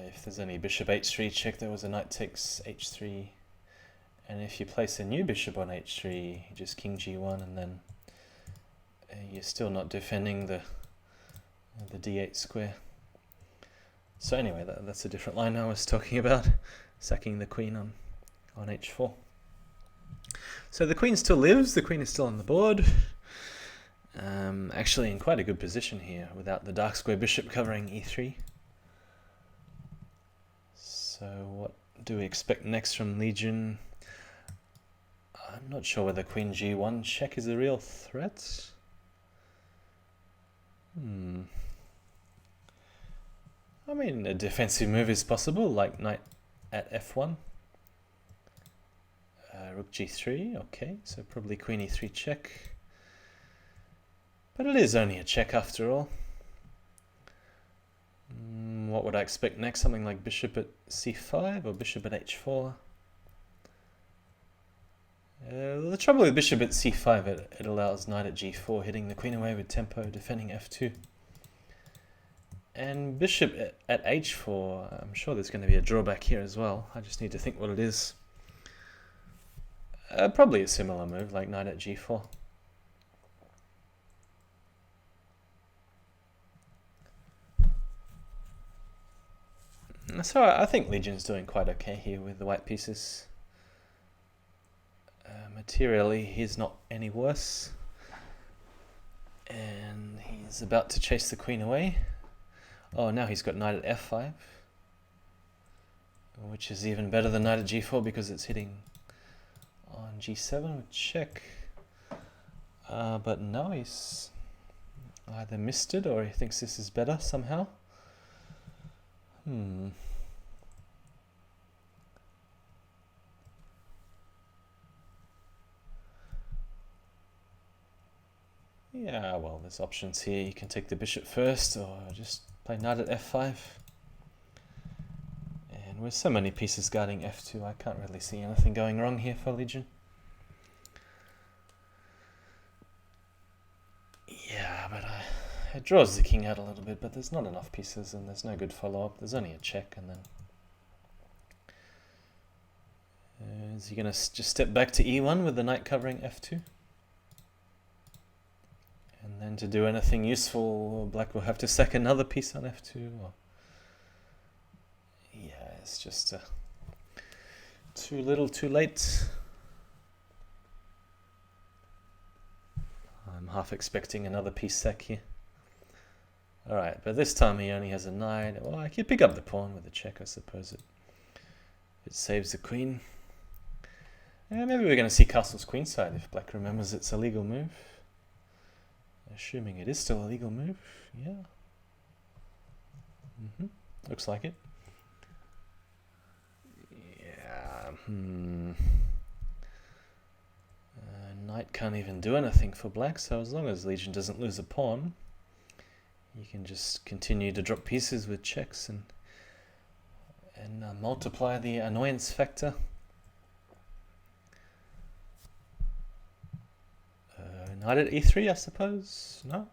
A: if there's any bishop h3 check, there was a knight takes h3, and if you place a new bishop on h3, just king g1, and then you're still not defending the d8 square. So anyway, that's a different line I was talking about, sacking the queen on h4. So the queen still lives, the queen is still on the board, actually in quite a good position here without the dark square bishop covering e3. So what do we expect next from Legion? I'm not sure whether queen g1 check is a real threat. I mean, a defensive move is possible, like knight at f1. Rook g3, okay, so probably queen e3 check. But it is only a check after all. What would I expect next? Something like bishop at c5 or bishop at h4? The trouble with bishop at c5, it allows knight at g4 hitting the queen away with tempo, defending f2. And bishop at h4, I'm sure there's going to be a drawback here as well. I just need to think what it is. Probably a similar move, like knight at g4. So I think Legion's doing quite okay here with the white pieces. Materially, he's not any worse. And he's about to chase the queen away. Oh, now he's got knight at f5. Which is even better than knight at g4 because it's hitting on g7 with check. But no, he's either missed it or he thinks this is better somehow. Yeah, well, there's options here. You can take the bishop first or just play knight at f5. And with so many pieces guarding f2, I can't really see anything going wrong here for Legion. Yeah, but it draws the king out a little bit, but there's not enough pieces and there's no good follow-up. There's only a check, and then is he going to just step back to e1 with the knight covering f2? And then to do anything useful, black will have to sack another piece on f2. Or yeah, it's just too little, too late. I'm half expecting another piece sack here. Alright, but this time he only has a knight. Well, I could pick up the pawn with a check, I suppose. It saves the queen. And maybe we're going to see castle's queenside if black remembers it's a legal move. Assuming it is still a legal move, yeah. Looks like it. Yeah. Knight can't even do anything for black, so as long as Legion doesn't lose a pawn, you can just continue to drop pieces with checks and multiply the annoyance factor. Knight at e3, I suppose? No?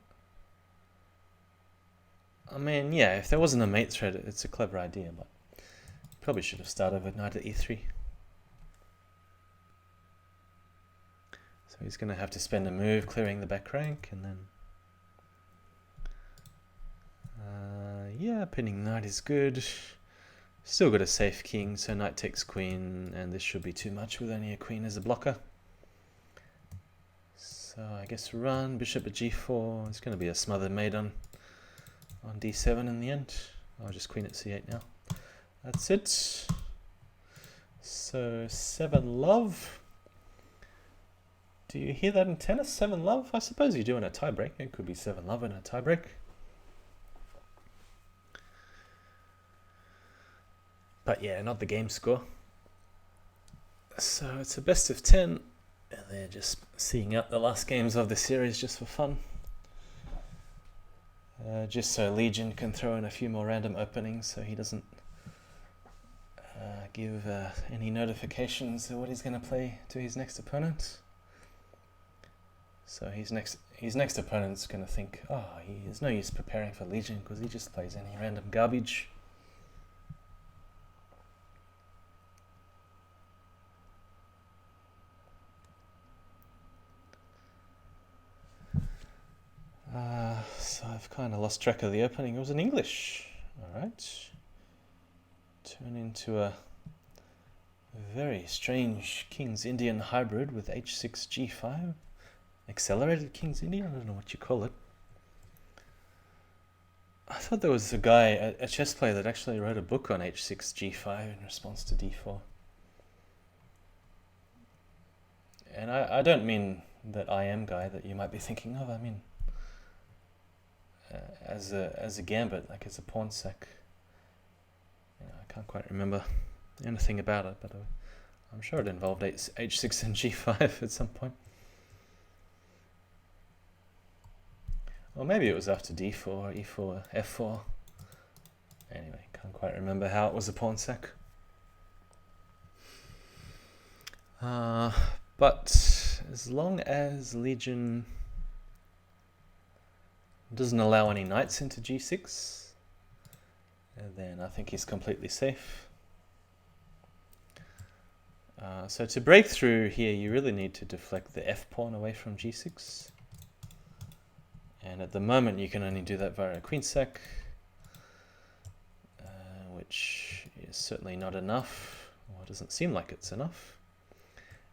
A: I mean, yeah, if there wasn't a mate thread, it's a clever idea, but probably should have started with knight at e3. So he's going to have to spend a move clearing the back rank, and then... yeah, pinning knight is good. Still got a safe king, so knight takes queen, and this should be too much with only a queen as a blocker. So I guess run, bishop at g4. It's going to be a smothered mate on d7 in the end. I'll just queen at c8 now. That's it. So 7 love. Do you hear that in tennis? 7 love? I suppose you do in a tiebreak. It could be 7 love in a tiebreak. But yeah, not the game score. So it's a best of 10. And they're just seeing out the last games of the series just for fun. Just so Legion can throw in a few more random openings so he doesn't give any notifications of what he's going to play to his next opponent. So his next opponent's going to think, oh, there's no use preparing for Legion because he just plays any random garbage. So I've kind of lost track of the opening. It was in English. Alright. Turn into a very strange King's Indian hybrid with h6 g5. Accelerated King's Indian? I don't know what you call it. I thought there was a guy, a chess player, that actually wrote a book on h6 g5 in response to d4. And I don't mean that I am guy that you might be thinking of. I mean as a gambit, like as a pawn sack. I can't quite remember anything about it, but I'm sure it involved h6 and g5 at some point. Or maybe it was after d4, e4, f4. Anyway, can't quite remember how it was a pawn sack. But as long as Legion doesn't allow any knights into g6, then I think he's completely safe. So to break through here, you really need to deflect the f-pawn away from g6. And at the moment, you can only do that via a queen sack, which is certainly not enough. Well, it doesn't seem like it's enough.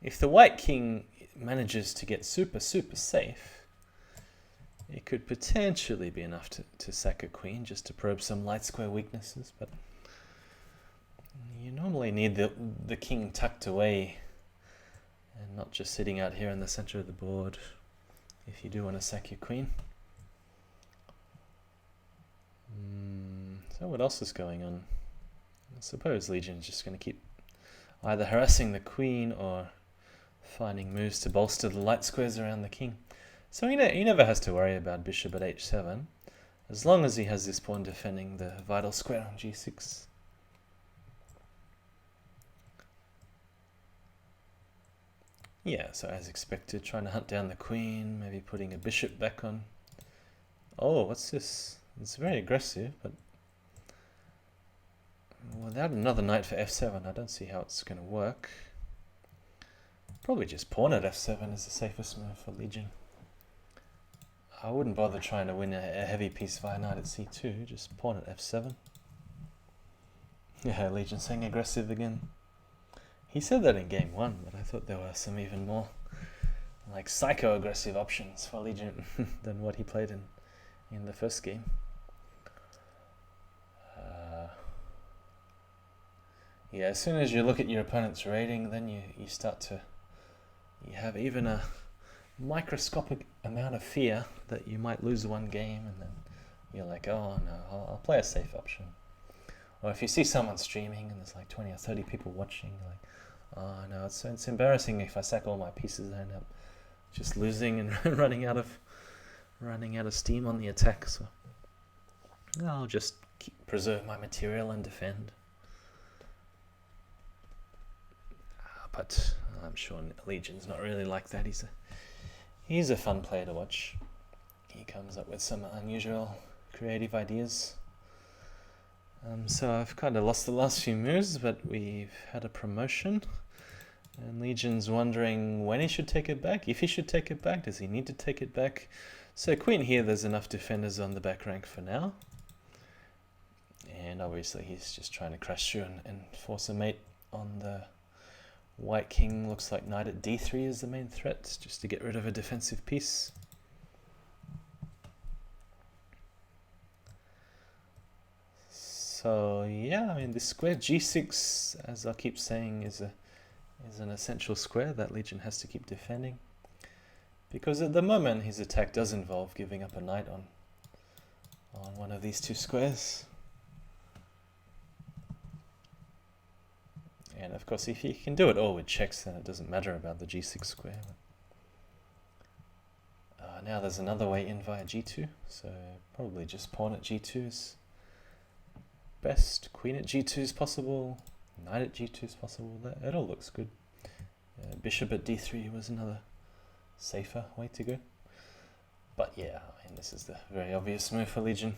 A: If the white king manages to get super safe, it could potentially be enough to sack a queen just to probe some light square weaknesses, but you normally need the king tucked away and not just sitting out here in the center of the board if you do want to sack your queen. So what else is going on? I suppose Legion is just going to keep either harassing the queen or finding moves to bolster the light squares around the king. So he never has to worry about bishop at h7, as long as he has this pawn defending the vital square on g6. Yeah, so as expected, trying to hunt down the queen, maybe putting a bishop back on. Oh, what's this? It's very aggressive, but without another knight for f7, I don't see how it's going to work. Probably just pawn at f7 is the safest move for Legion. I wouldn't bother trying to win a heavy piece via knight at c2, just pawn at f7. Yeah, Legion saying aggressive again. He said that in game 1, but I thought there were some even more like psycho-aggressive options for Legion than what he played in the first game. Yeah, as soon as you look at your opponent's rating, then you have even a microscopic amount of fear that you might lose one game, and then you're like, oh no, I'll play a safe option. Or if you see someone streaming and there's like 20 or 30 people watching, you're like, oh no, it's embarrassing if I sack all my pieces. I end up just losing and running out of steam on the attack. So I'll just preserve my material and defend. But I'm sure Legion's not really like that. He's a fun player to watch. He comes up with some unusual creative ideas. So I've kind of lost the last few moves, but we've had a promotion. And Legion's wondering when he should take it back, if he should take it back, does he need to take it back? So queen here, there's enough defenders on the back rank for now. And obviously he's just trying to crash through and force a mate on the white king. Looks like knight at d3 is the main threat, just to get rid of a defensive piece. So yeah, I mean this square g6, as I keep saying, is an essential square that Legion has to keep defending, because at the moment his attack does involve giving up a knight on one of these two squares. And of course, if he can do it all with checks, then it doesn't matter about the g6 square. Now there's another way in via g2, so probably just pawn at g2 is best. Queen at g2 is possible. Knight at g2 is possible. It all looks good. Bishop at d3 was another safer way to go. But yeah, I mean, this is the very obvious move for Legion.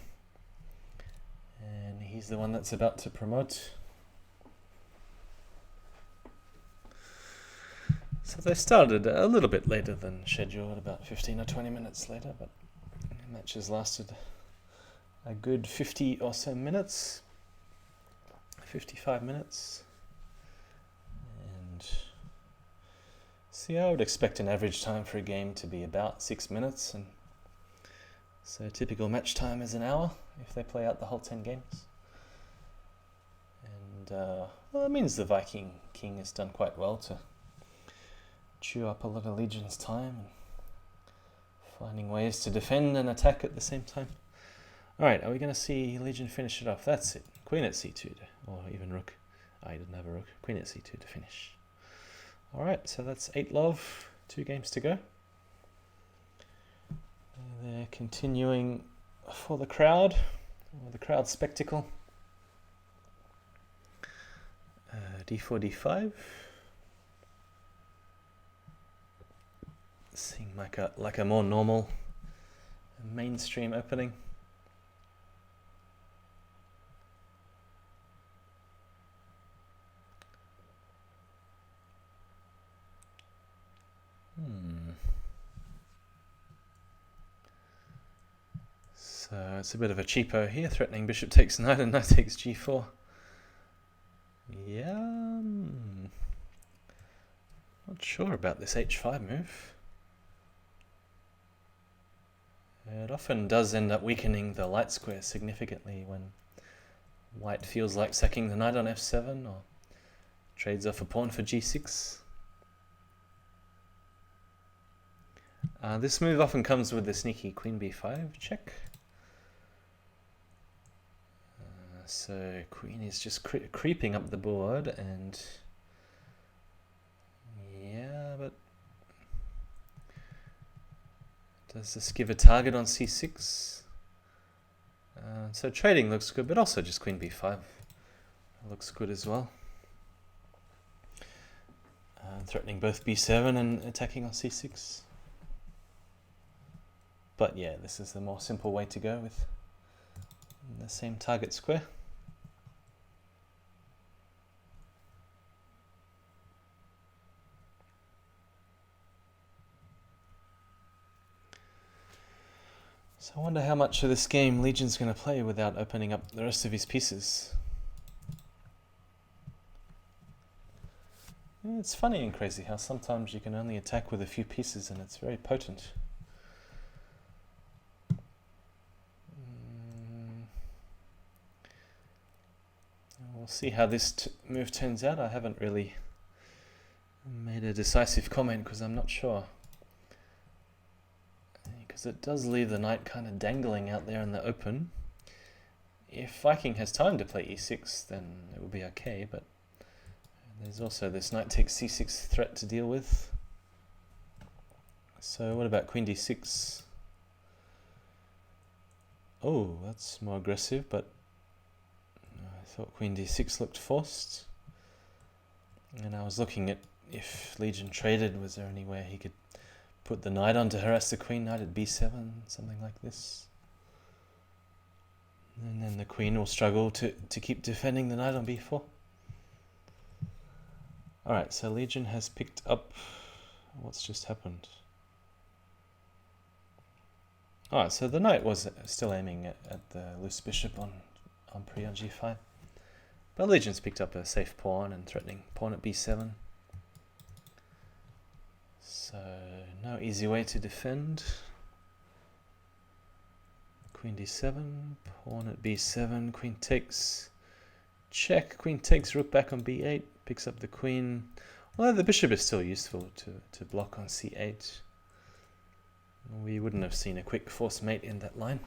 A: And he's the one that's about to promote. So they started a little bit later than scheduled, about 15 or 20 minutes later, but the match has lasted a good 50 or so minutes, 55 minutes. And see, I would expect an average time for a game to be about 6 minutes, and so typical match time is an hour if they play out the whole 10 games. And well, it means the Viking-King has done quite well to chew up a lot of Legion's time and finding ways to defend and attack at the same time. Alright, are we going to see Legion finish it off? That's it. Queen at c2, or even rook. He didn't have a rook. Queen at c2 to finish. Alright, so that's 8-love. 2 games to go. They're continuing for the crowd, or the crowd spectacle. d4, d5. Seeing like a more normal mainstream opening. So it's a bit of a cheapo here, threatening bishop takes knight and knight takes g4. Yeah, not sure about this h5 move. It often does end up weakening the light square significantly when white feels like sacking the knight on f7 or trades off a pawn for g6. This move often comes with the sneaky queen b5 check. So queen is just creeping up the board, and yeah, but does this give a target on c6? So trading looks good, but also just queen b5 looks good as well. Threatening both b7 and attacking on c6. But yeah, this is the more simple way to go with the same target square. So I wonder how much of this game Legion's going to play without opening up the rest of his pieces. Yeah, it's funny in Crazyhouse, sometimes you can only attack with a few pieces and it's very potent. We'll see how this move turns out. I haven't really made a decisive comment because I'm not sure. Because it does leave the knight kind of dangling out there in the open. if Viking has time to play e6, then it will be okay, but there's also this knight takes c6 threat to deal with. So what about queen d6? Oh, that's more aggressive, but I thought queen d6 looked forced. And I was looking at if Legion traded, was there any way he could put the knight on to harass the queen, knight at b7, something like this. And then the queen will struggle to keep defending the knight on b4. Alright, so Legion has picked up... What's just happened? Alright, so the knight was still aiming at the loose bishop on pre on g5. But Legion's picked up a safe pawn and threatening pawn at b7. So, no easy way to defend. Queen d7, pawn at b7, queen takes, check, queen takes, rook back on b8, picks up the queen. Although the bishop is still useful to block on c8. We wouldn't have seen a quick force mate in that line.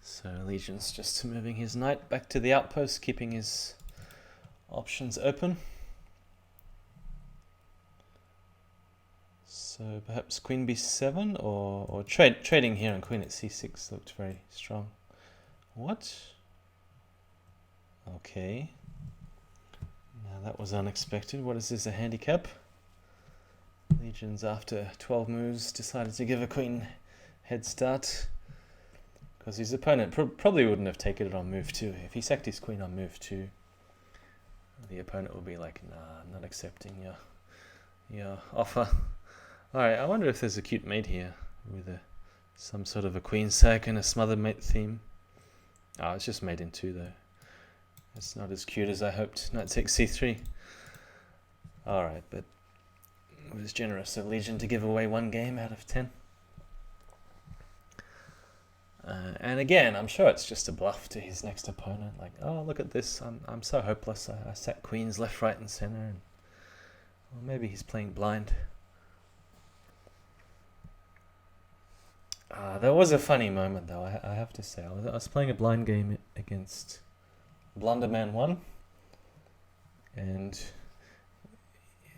A: So Legion's just moving his knight back to the outpost, keeping his options open. So perhaps queen b7 or trading here on queen at c6 looked very strong. What? Okay. Now that was unexpected. What is this, a handicap? Legion's after 12 moves decided to give a queen head start because his opponent probably wouldn't have taken it on move 2. If he sacked his queen on move 2, the opponent would be like, nah, I'm not accepting your offer. Alright, I wonder if there's a cute mate here with some sort of a queen sack and a smothered mate theme. Oh, it's just mate in 2 though. It's not as cute as I hoped. Knight takes c3. Alright, but it was generous of Legion to give away 1 game out of 10. And again, I'm sure it's just a bluff to his next opponent. Like, oh, look at this. I'm so hopeless. I sack queens left, right, and center. And, well, maybe he's playing blind. There was a funny moment, though, I have to say. I was playing a blind game against Blunderman 1. And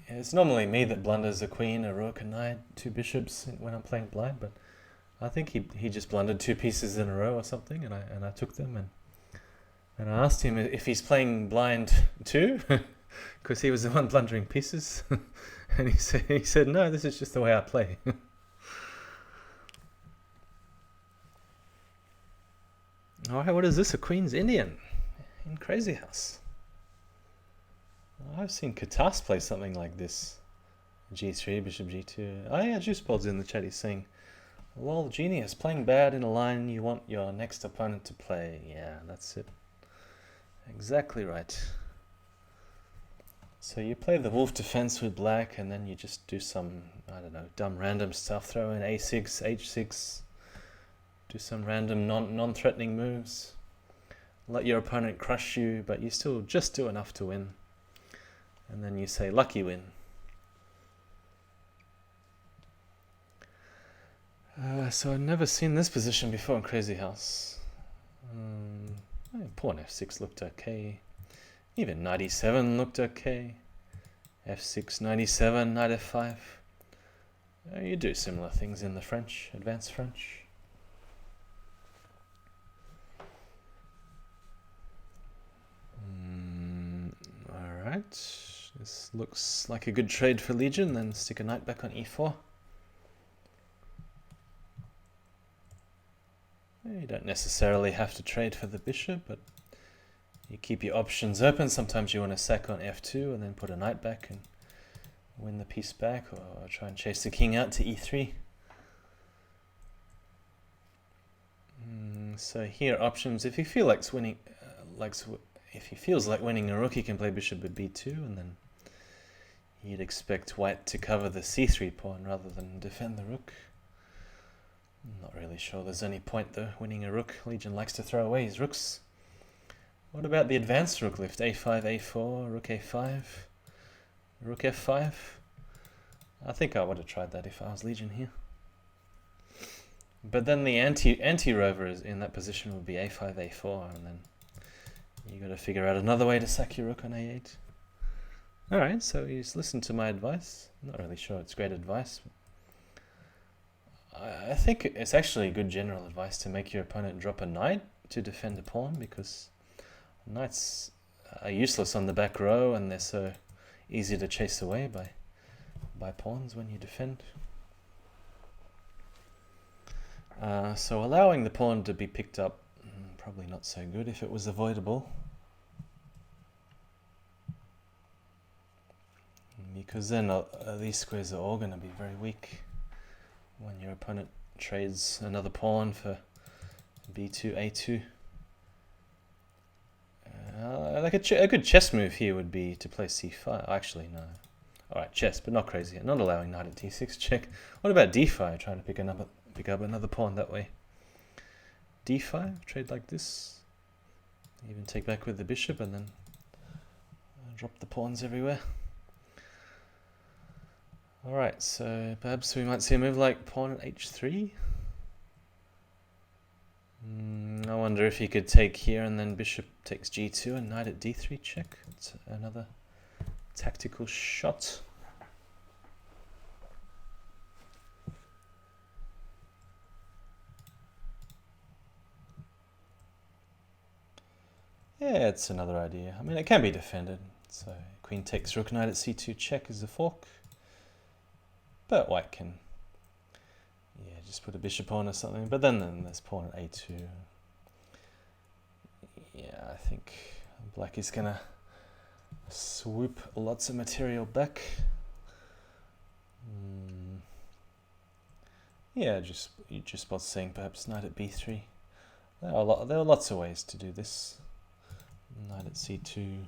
A: it's normally me that blunders a queen, a rook, a knight, 2 bishops when I'm playing blind, but I think he just blundered 2 pieces in a row or something, and I took them, and I asked him if he's playing blind too, because he was the one blundering pieces, and he said no, this is just the way I play. Alright, what is this? A Queen's Indian in Crazyhouse. I've seen Katas play something like this. G3, bishop g2. Oh yeah, Juiceball's in the chat. He's saying, lol, genius, playing bad in a line you want your next opponent to play. Yeah, that's it. Exactly right. So you play the wolf defense with black, and then you just do some, I don't know, dumb random stuff. Throw in a6, h6. Do some random non-threatening moves. Let your opponent crush you, but you still just do enough to win. And then you say, lucky win. So I've never seen this position before in Crazyhouse. Pawn f6 looked okay. Even knight e7 looked okay. f6, knight e7, knight f5. You do similar things in the French, advanced French. Alright, this looks like a good trade for Legion. Then stick a knight back on e4. You don't necessarily have to trade for the bishop, but you keep your options open. Sometimes you want to sack on f2 and then put a knight back and win the piece back, or try and chase the king out to e3. So here options. If he feels like winning, if he feels like winning a rook, he can play bishop at b2, and then you'd expect white to cover the c3 pawn rather than defend the rook. I'm not really sure there's any point though, winning a rook. Legion likes to throw away his rooks. What about the advanced rook lift? a5, a4, rook a5, rook f5. I think I would have tried that if I was Legion here. But then the anti-rover is in that position would be a5, a4, and then you got to figure out another way to sack your rook on a8. Alright, so he's listened to my advice. I'm not really sure it's great advice. I think it's actually good general advice to make your opponent drop a knight to defend a pawn, because knights are useless on the back row and they're so easy to chase away by pawns when you defend. So allowing the pawn to be picked up, probably not so good if it was avoidable. Because then these squares are all going to be very weak when your opponent trades another pawn for b2, a2. Like a good chess move here would be to play c5. Actually, no. Alright, chess, but not crazy. Not allowing knight at d6 check. What about d5? Trying to pick up another pawn that way. d5, trade like this. Even take back with the bishop and then drop the pawns everywhere. Alright, so perhaps we might see a move like pawn at h3. I wonder if he could take here and then bishop takes g2 and knight at d3 check. It's another tactical shot. Yeah, it's another idea. I mean, it can be defended. So queen takes rook, knight at c2 check is a fork. But white can, yeah, just put a bishop on or something. But then there's pawn at a2. Yeah, I think black is gonna swoop lots of material back. Yeah, you just was saying perhaps knight at b3. There are lots of ways to do this. Knight at c2.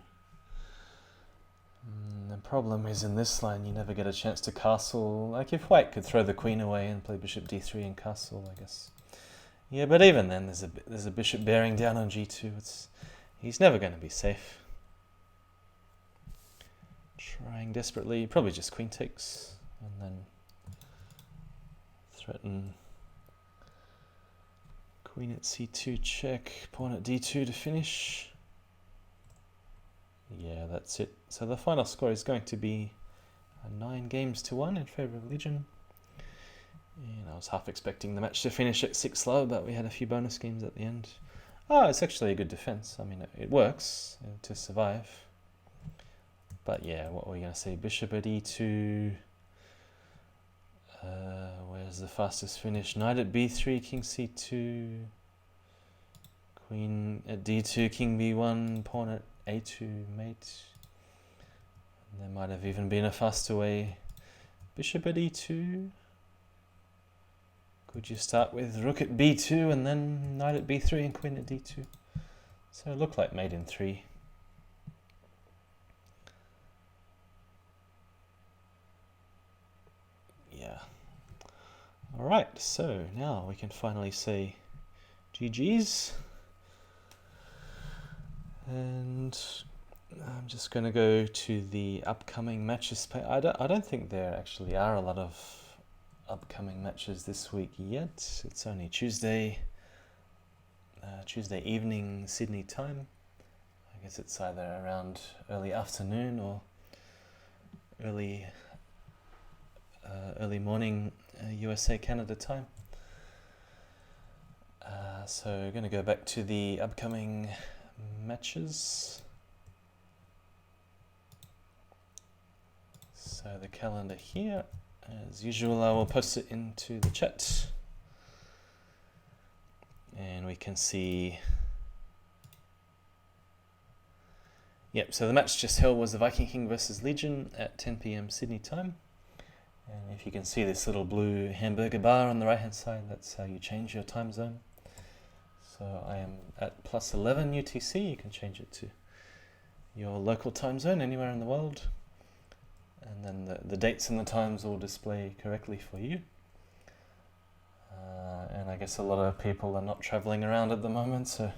A: The problem is in this line you never get a chance to castle. Like if white could throw the queen away and play bishop d3 and castle, I guess. Yeah, but even then there's a bishop bearing down on g2. He's never going to be safe. Trying desperately, probably just queen takes and then threaten queen at c2 check, pawn at d2 to finish. Yeah, that's it. So the final score is going to be 9-1 in favour of Legion. And I was half expecting the match to finish at 6-love, but we had a few bonus games at the end. Oh, it's actually a good defense. I mean, it works to survive. But yeah, what were we going to say? Bishop at e2. Where's the fastest finish? Knight at b3, king c2. Queen at d2, king b1, pawn at a2 mate. And there might have even been a faster way. Bishop at e2. Could you start with rook at b2 and then knight at b3 and queen at d2? So it looked like mate in 3. Yeah. Alright, so now we can finally say GG's. And I'm just going to go to the upcoming matches page. I don't think there actually are a lot of upcoming matches this week yet. It's only Tuesday evening Sydney time. I guess it's either around early afternoon or early morning USA Canada time. So we're going to go back to the upcoming matches. So the calendar here, as usual, I will post it into the chat, and we can see. Yep, so the match just held was the Viking-King versus Legion at 10 PM Sydney time. And if you can see this little blue hamburger bar on the right hand side, that's how you change your time zone. So I am at +11 UTC. You can change it to your local time zone anywhere in the world. And then the dates and the times will display correctly for you. And I guess a lot of people are not traveling around at the moment, so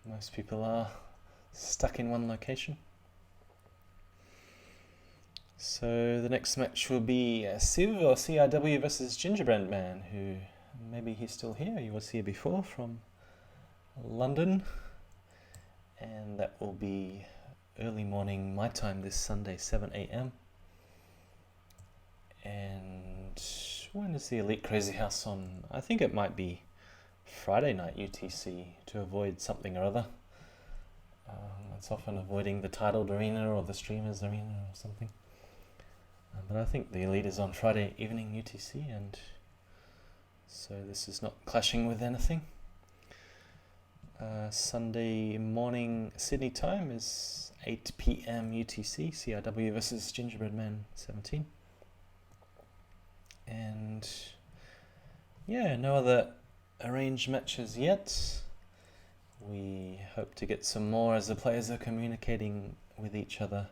A: most people are stuck in one location. So the next match will be Civ or CRW versus Gingerbread Man, who maybe he's still here. He was here before from London, and that will be early morning my time this Sunday, 7 a.m. And when is the Elite Crazy House on? I think it might be Friday night UTC to avoid something or other. It's often avoiding the titled arena or the streamers arena or something. But I think the Elite is on Friday evening UTC, and so this is not clashing with anything. Sunday morning Sydney time is 8 p.m. UTC, CRW versus Gingerbread Man 17. And yeah, no other arranged matches yet. We hope to get some more as the players are communicating with each other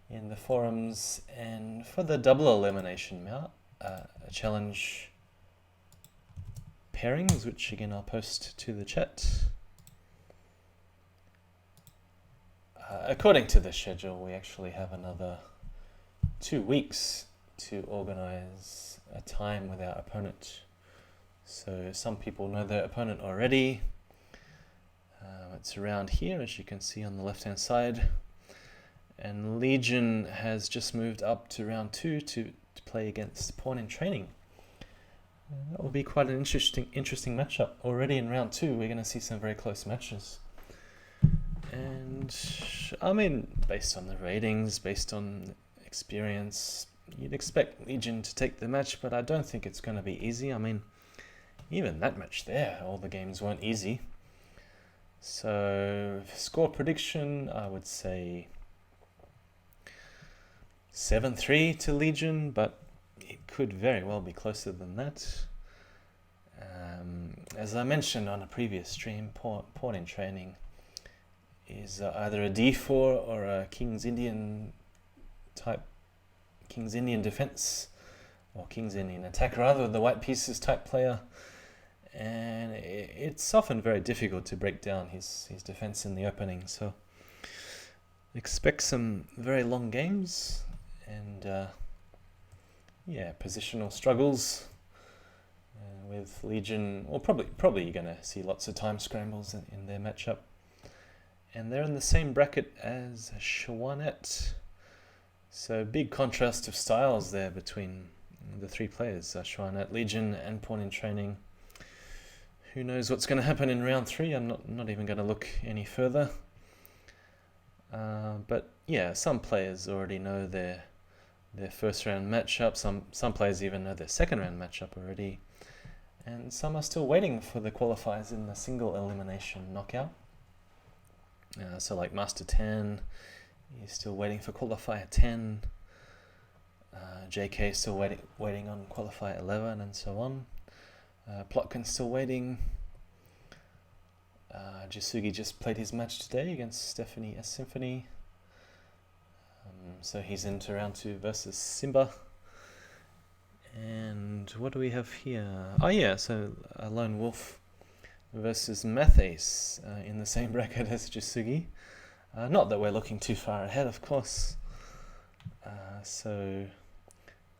A: in the forums. And for the double elimination challenge pairings, which again I'll post to the chat. According to the schedule, we actually have another 2 weeks to organize a time with our opponent. So some people know their opponent already. It's around here, as you can see on the left hand side. And Legion has just moved up to round 2 to play against Pawn in Training. That will be quite an interesting matchup. Already in round 2, we're going to see some very close matches. And I mean, based on the ratings, based on experience, you'd expect Legion to take the match, but I don't think it's going to be easy. I mean, even that match there, all the games weren't easy. So, score prediction, I would say 7-3 to Legion, but it could very well be closer than that. As I mentioned on a previous stream, Pawn in Training is either a D4 or a King's Indian defense, or King's Indian attack rather, the white pieces type player. And it's often very difficult to break down his defense in the opening, so expect some very long games and positional struggles with Legion. Well, probably you're going to see lots of time scrambles in their matchup, and they're in the same bracket as Shawanet, so big contrast of styles there between the three players, Shawanet, Legion and Pawn in Training. Who knows what's going to happen in round 3? I'm not even going to look any further. But yeah, some players already know their first round matchup. Some players even know their second round matchup already. And some are still waiting for the qualifiers in the single elimination knockout. So like Master 10, he's still waiting for qualifier 10. JK is still waiting on qualifier 11 and so on. Plotkin's still waiting. Jasugi just played his match today against Stephanie S. Symphony. So he's into round 2 versus Simba. And what do we have here? Oh yeah, so Lone Wolf versus Mathace in the same bracket as Jasugi. Not that we're looking too far ahead, of course. So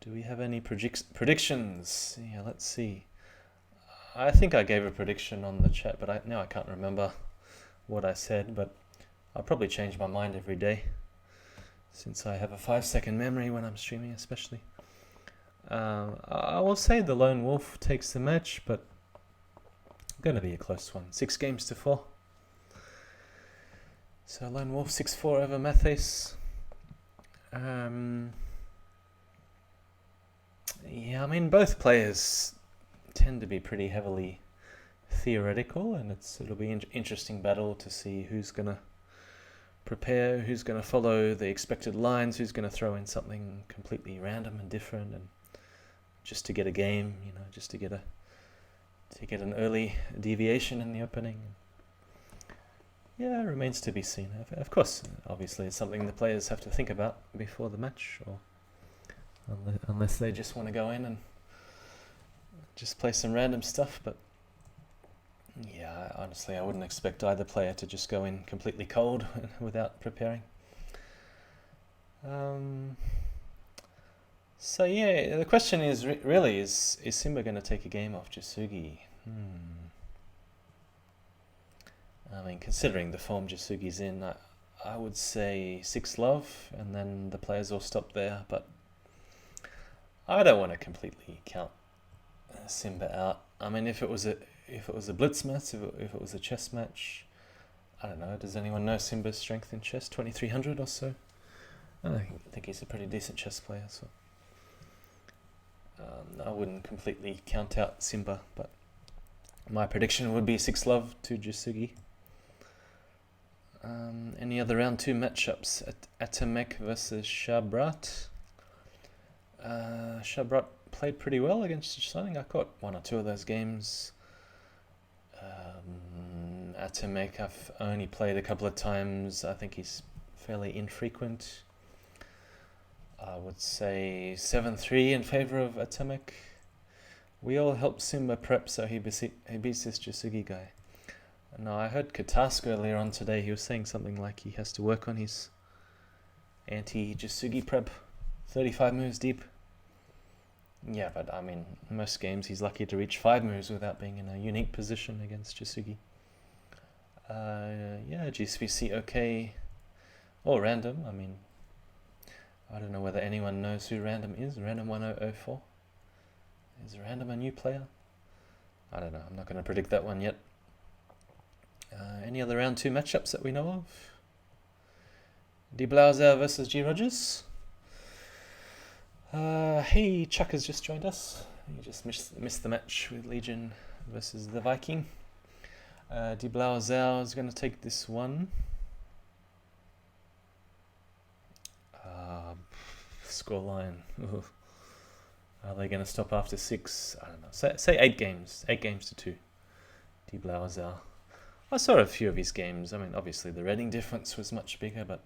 A: do we have any predictions? Yeah, let's see. I think I gave a prediction on the chat, but now I can't remember what I said, but I'll probably change my mind every day, since I have a 5-second memory when I'm streaming especially. I will say the Lone Wolf takes the match, but going to be a close one. 6-4. So Lone Wolf 6-4 over Mathace. Yeah, I mean, both players tend to be pretty heavily theoretical, and it'll be an interesting battle to see who's going to prepare, who's going to follow the expected lines, who's going to throw in something completely random and different, and just to get a game, just to get an early deviation in the opening. Yeah, it remains to be seen. Of course, obviously, it's something the players have to think about before the match, or unless they just want to go in and just play some random stuff. But yeah, honestly, I wouldn't expect either player to just go in completely cold without preparing. So yeah, the question is really is Simba going to take a game off Jasugi? I mean, considering the form Jasugi's in, I would say 6-love, and then the players will stop there. But I don't want to completely count Simba out. I mean, if it was a blitz match, if it was a chess match, I don't know. Does anyone know Simba's strength in chess? 2300 or so. I think he's a pretty decent chess player, so I wouldn't completely count out Simba, but my prediction would be 6-love to Jasugi. Any other round 2 matchups? Atamek versus Shabrat. Shabrat played pretty well against Shining. I caught 1 or 2 of those games. Atamek I've only played a couple of times. I think he's fairly infrequent. I would say 7-3 in favor of Atamek. We all helped Simba prep so he beats this Jasugi guy. No, I heard Katask earlier on today. He was saying something like he has to work on his anti-Jasugi prep. 35 moves deep. Yeah, but I mean, most games he's lucky to reach 5 moves without being in a unique position against Jasugi. Yeah, GSVC okay. Or Random, I mean, I don't know whether anyone knows who Random is. Random 1004. Is Random a new player? I don't know, I'm not going to predict that one yet. Any other round 2 matchups that we know of? DeBlauser versus G. Rogers. Hey, Chuck has just joined us. He just missed the match with Legion versus the Viking. DeBlauser is going to take this one. Scoreline. Are they going to stop after 6? I don't know. Say 8 games. 8 games to 2. DeBlauser. I saw a few of his games. I mean, obviously the rating difference was much bigger, but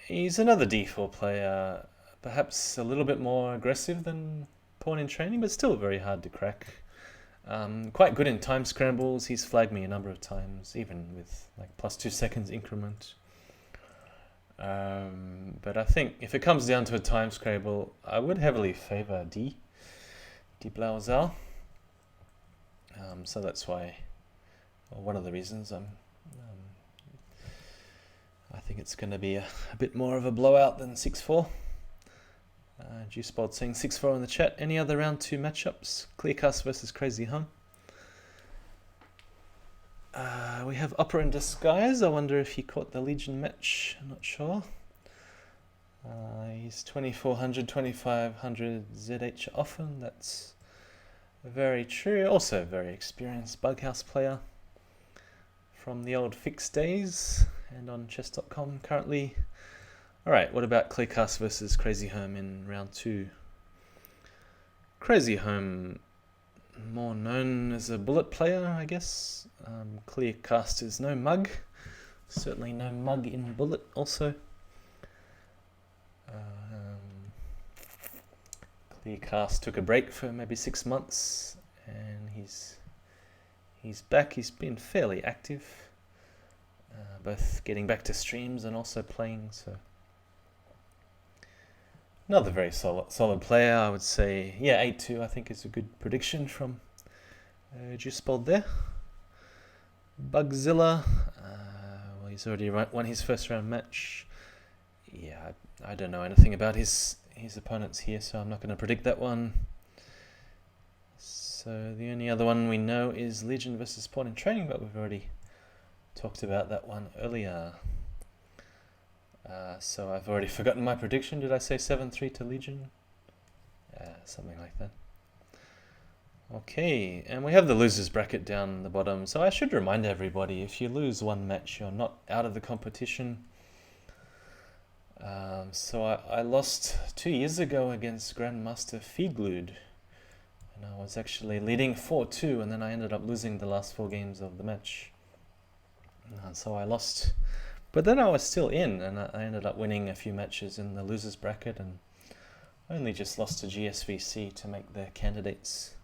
A: he's another D4 player, perhaps a little bit more aggressive than Pawn in Training, but still very hard to crack. Quite good in time scrambles. He's flagged me a number of times, even with like +2 seconds increment. But I think if it comes down to a time scramble, I would heavily favor DeBlauser. So that's why. Well, one of the reasons I think it's going to be a bit more of a blowout than 6-4. Juicebold saying 6-4 in the chat. Any other round 2 matchups? Clearcast versus Crazyhouse. We have Opera in Disguise. I wonder if he caught the Legion match. I'm not sure. He's 2400, 2500 ZH often. That's very true. Also a very experienced Bughouse player from the old fixed days and on chess.com currently. Alright, what about Clearcast versus Crazyhouse in round 2? Crazyhouse, more known as a bullet player, I guess. Clearcast is no mug. Certainly no mug in bullet also. Clearcast took a break for maybe 6 months and he's back. He's been fairly active, both getting back to streams and also playing. So another very solid player, I would say. Yeah, 8-2 I think is a good prediction from Juicebold there. Bugzilla, well, he's already won his first round match. Yeah, I don't know anything about his opponents here, so I'm not going to predict that one. So the only other one we know is Legion versus Pawn in Training, but we've already talked about that one earlier. So I've already forgotten my prediction. Did I say 7-3 to Legion? Something like that. Okay, and we have the losers bracket down the bottom. So I should remind everybody, if you lose one match, you're not out of the competition. So I lost 2 years ago against Grandmaster Feedglued. And I was actually leading 4-2, and then I ended up losing the last 4 games of the match. So I lost, but then I was still in, and I ended up winning a few matches in the losers bracket, and only just lost to GSVC to make their candidates.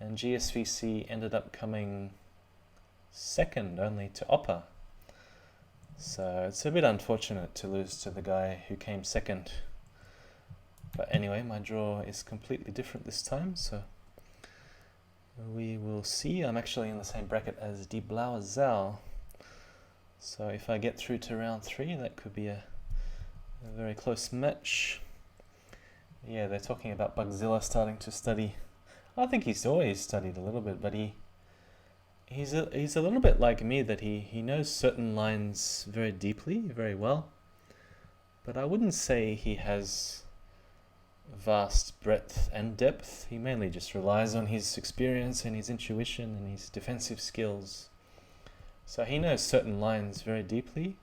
A: And GSVC ended up coming second only to Oppa. So it's a bit unfortunate to lose to the guy who came second. But anyway, my draw is completely different this time, so we will see. I'm actually in the same bracket as Die Blaue Sau. So if I get through to round 3, that could be a very close match. Yeah, they're talking about Bugzilla starting to study. I think he's always studied a little bit, but he's a little bit like me, that he knows certain lines very deeply, very well. But I wouldn't say he has vast breadth and depth. He mainly just relies on his experience and his intuition and his defensive skills. So he knows certain lines very deeply,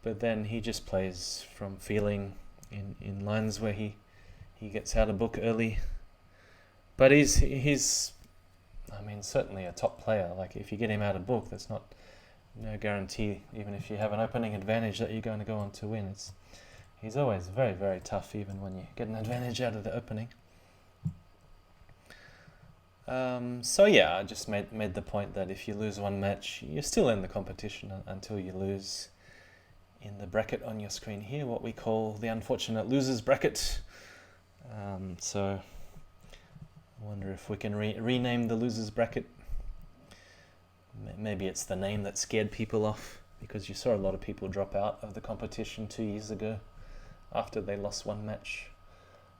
A: but then he just plays from feeling in lines where he gets out a book early. But he's I mean, certainly a top player. Like, if you get him out of book, that's not no guarantee, even if you have an opening advantage, that you're going to go on to win. He's always very, very tough, even when you get an advantage out of the opening. So yeah, I just made the point that if you lose one match, you're still in the competition until you lose in the bracket on your screen here, what we call the unfortunate losers bracket. So I wonder if we can rename the losers bracket. Maybe it's the name that scared people off, because you saw a lot of people drop out of the competition 2 years ago after they lost one match.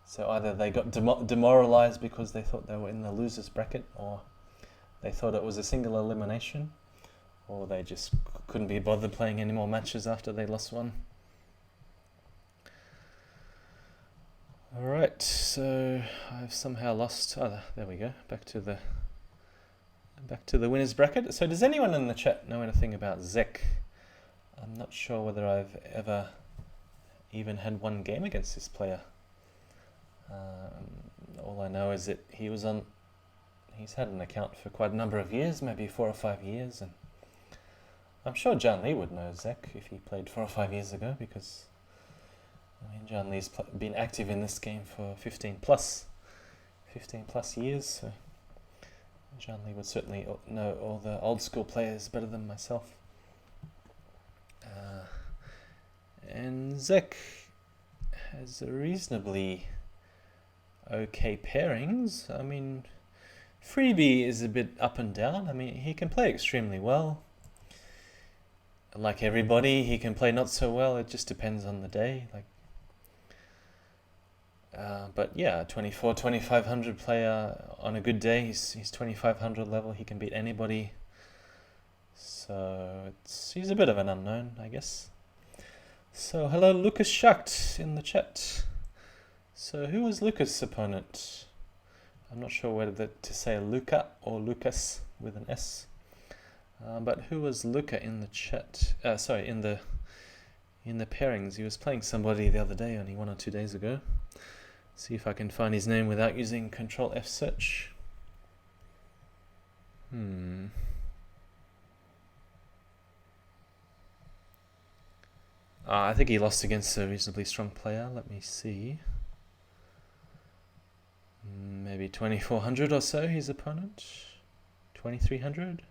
A: So either they got demoralized because they thought they were in the losers bracket, or they thought it was a single elimination, or they just couldn't be bothered playing any more matches after they lost one. Alright, so I've somehow lost... Oh, there we go. Back to the winners bracket. So does anyone in the chat know anything about Zek? I'm not sure whether I've ever even had one game against this player. All I know is that he's had an account for quite a number of years, maybe 4 or 5 years, and I'm sure John Lee would know Zek if he played 4 or 5 years ago, because I mean, John Lee's been active in this game for 15 plus years, so John Lee would certainly know all the old school players better than myself. And Zek has a reasonably okay pairings. I mean, Freebie is a bit up and down. I mean, he can play extremely well. Like everybody, he can play not so well. It just depends on the day. But yeah, 2500 player on a good day. He's 2500 level. He can beat anybody. So he's a bit of an unknown, I guess. So hello, Lucas Schacht in the chat. So who was Lucas' opponent? I'm not sure whether to say Luca or Lucas with an S. But who was Luca in the chat? Sorry, in the pairings. He was playing somebody the other day, only 1 or 2 days ago. See if I can find his name without using Control F search. I think he lost against a reasonably strong player. Let me see. Maybe 2400 or so, his opponent. 2300.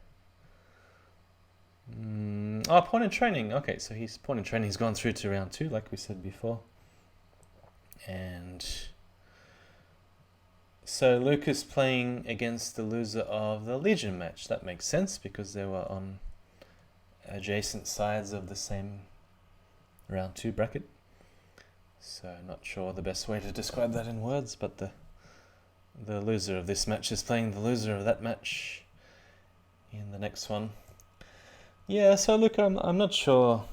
A: Pawn and training. Okay, so his pawn and training's gone through to round 2, like we said before. And so Lucas playing against the loser of the Legion match. That makes sense, because they were on adjacent sides of the same round 2 bracket. So not sure the best way to describe that in words, but the loser of this match is playing the loser of that match in the next one. Yeah, so look, I'm not sure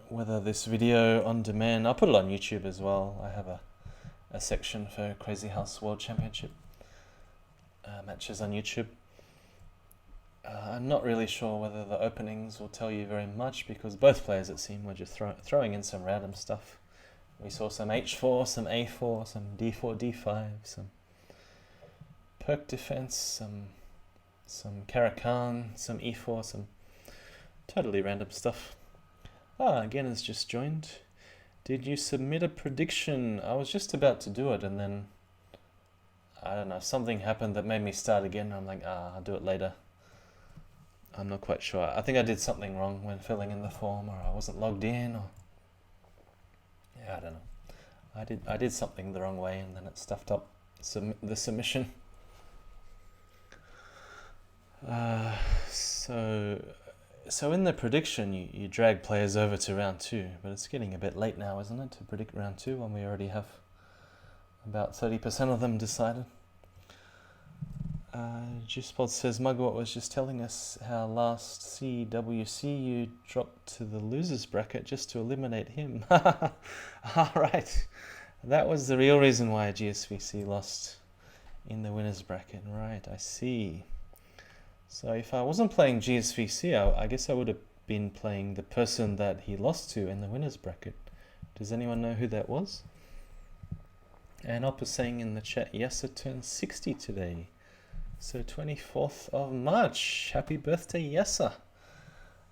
A: whether this video on demand... I'll put it on YouTube as well. I have a section for Crazyhouse World Championship matches on YouTube. I'm not really sure whether the openings will tell you very much, because both players, it seemed, were just throwing in some random stuff. We saw some H4, some A4, some D4, D5, some perk defense, some Caracan, some E4, some totally random stuff. Again, has just joined. Did you submit a prediction? I was just about to do it, and then I don't know, something happened that made me start again. I'm like, I'll do it later. I'm not quite sure. I think I did something wrong when filling in the form, or I wasn't logged in, or... Yeah, I don't know. I did something the wrong way, and then it stuffed up the submission. So in the prediction, you drag players over to round 2, but it's getting a bit late now, isn't it, to predict round 2 when we already have about 30% of them decided. Juicepod says Mugwort was just telling us how last CWC you dropped to the losers bracket just to eliminate him. Alright, that was the real reason why GSVC lost in the winners bracket. Right, I see. So if I wasn't playing GSVC, I guess I would have been playing the person that he lost to in the winners bracket. Does anyone know who that was? And Op is saying in the chat, Yessa turned 60 today. So 24th of March. Happy birthday, Yessa.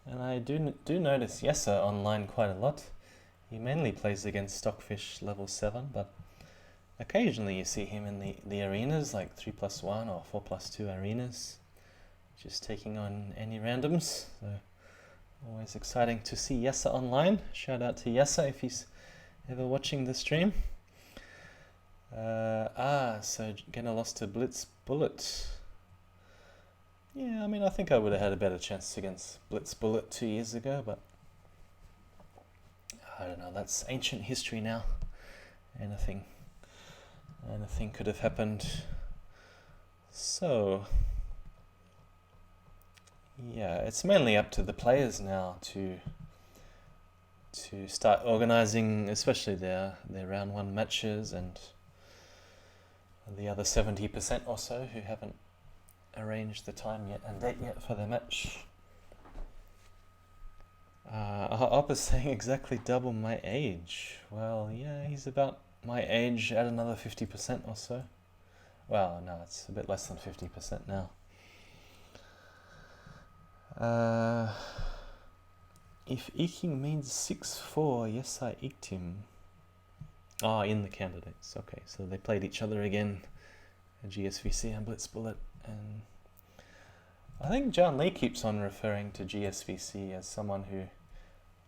A: And I do notice Yessa online quite a lot. He mainly plays against Stockfish level 7, but occasionally you see him in the arenas, like 3+1 or 4+2 arenas, just taking on any randoms. So always exciting to see Yessa online. Shout out to Yessa if he's ever watching the stream. So Genna lost to Blitz Bullet. Yeah, I mean, I think I would have had a better chance against Blitz Bullet 2 years ago, but I don't know, that's ancient history now. Anything could have happened. So yeah, it's mainly up to the players now to start organizing, especially their round 1 matches, and the other 70% or so who haven't arranged the time yet and date yet for the match. Op is saying exactly double my age. Well, yeah, he's about my age at another 50% or so. Well, no, it's a bit less than 50% now. If eking means 6-4, yes, I eked him. In the candidates. Okay, so they played each other again, GSVC and Blitz Bullet, and I think John Lee keeps on referring to GSVC as someone who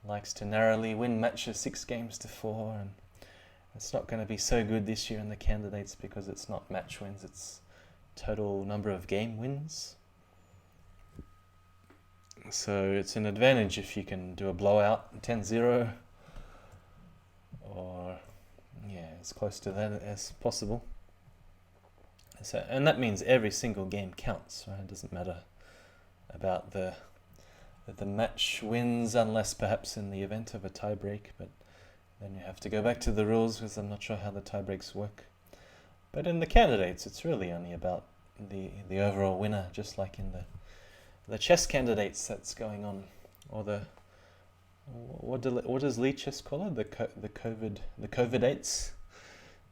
A: likes to narrowly win matches 6-4, and it's not going to be so good this year in the candidates because it's not match wins, it's total number of game wins. So it's an advantage if you can do a blowout 10-0 or as close to that as possible. So, and that means every single game counts, right? It doesn't matter about the match wins unless perhaps in the event of a tie break, but then you have to go back to the rules because I'm not sure how the tie breaks work. But in the candidates, it's really only about the overall winner, just like in the chess candidates that's going on, or what does lichess call it? The COVIDates.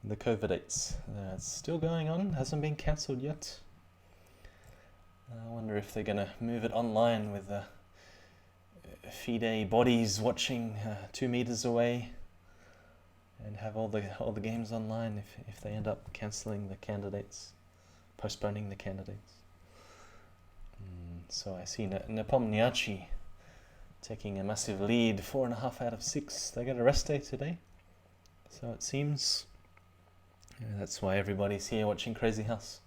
A: The COVIDates. It's still going on, hasn't been cancelled yet. I wonder if they're going to move it online with FIDE bodies watching 2 meters away, and have all the games online if they end up cancelling the candidates, postponing the candidates. So I see Nepomniachtchi taking a massive lead, 4.5 out of 6. They get a rest day today, so it seems. That's why everybody's here watching Crazyhouse.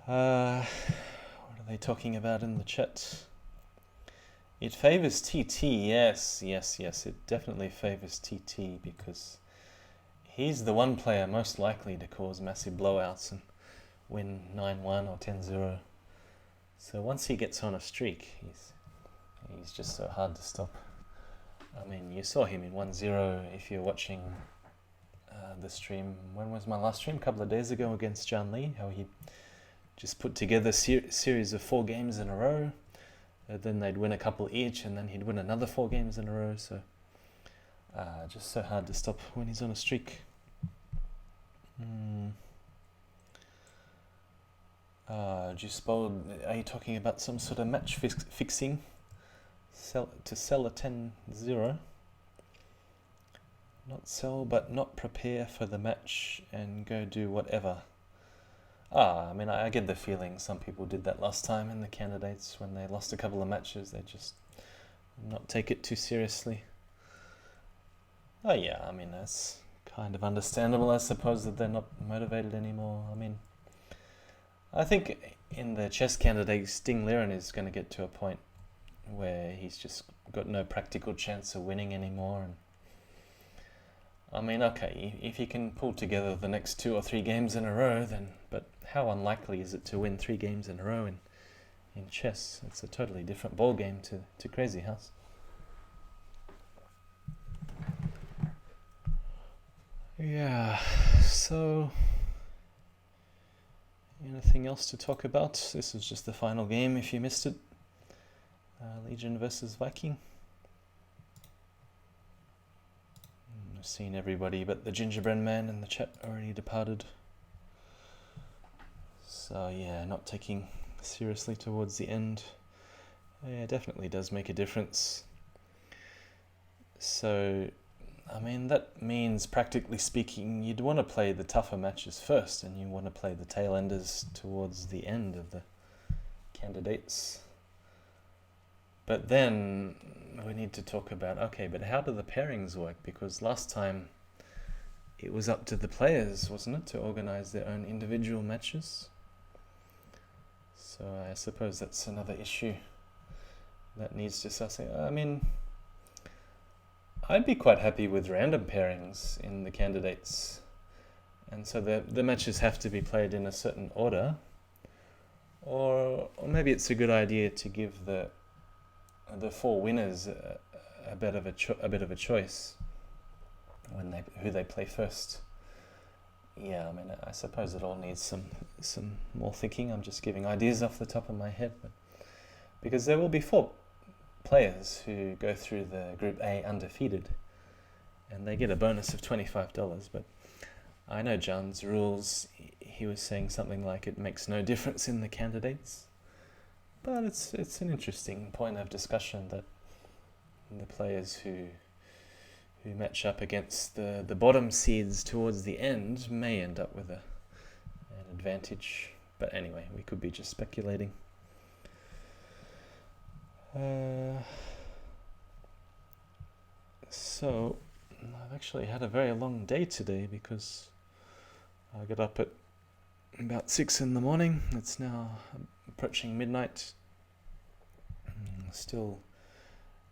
A: What are they talking about in the chat? It favors TT, yes, it definitely favors TT because he's the one player most likely to cause massive blowouts and win 9-1 or 10-0. So once he gets on a streak, he's just so hard to stop. I mean, you saw him in 1-0 if you're watching the stream. When was my last stream? A couple of days ago against John Lee, how he just put together a series of 4 games in a row. Then they'd win a couple each, and then he'd win another 4 games in a row. So just so hard to stop when he's on a streak. Are you talking about some sort of match fixing? To sell a 10-0? Not sell, but not prepare for the match and go do whatever. I mean, I get the feeling some people did that last time in the candidates when they lost a couple of matches. They just not take it too seriously. Oh yeah, I mean that's kind of understandable, I suppose, that they're not motivated anymore. I mean, I think in the chess candidates, Ding Liren is going to get to a point where he's just got no practical chance of winning anymore. And I mean, okay, if he can pull together the next 2 or 3 games in a row, then, but how unlikely is it to win 3 games in a row in chess? It's a totally different ball game to Crazyhouse. Yeah, so anything else to talk about? This was just the final game if you missed it. Legion versus Viking. I've seen everybody but the gingerbread man in the chat already departed. So yeah, not taking seriously towards the end. Yeah, it definitely does make a difference. So I mean, that means, practically speaking, you'd want to play the tougher matches first, and you want to play the tail enders towards the end of the candidates. But then we need to talk about, okay, but how do the pairings work? Because last time it was up to the players, wasn't it, to organize their own individual matches? So I suppose that's another issue that needs discussing. I mean, I'd be quite happy with random pairings in the candidates. And so the matches have to be played in a certain order. Or maybe it's a good idea to give the 4 winners a bit of a choice when who they play first. Yeah, I mean, I suppose it all needs some more thinking. I'm just giving ideas off the top of my head, but because there will be 4 players who go through the Group A undefeated, and they get a bonus of $25. But I know John's rules. He was saying something like it makes no difference in the candidates. But it's an interesting point of discussion that the players who match up against the bottom seeds towards the end may end up with an advantage. But anyway, we could be just speculating. So I've actually had a very long day today because I got up at about 6 in the morning. It's now approaching midnight. Still,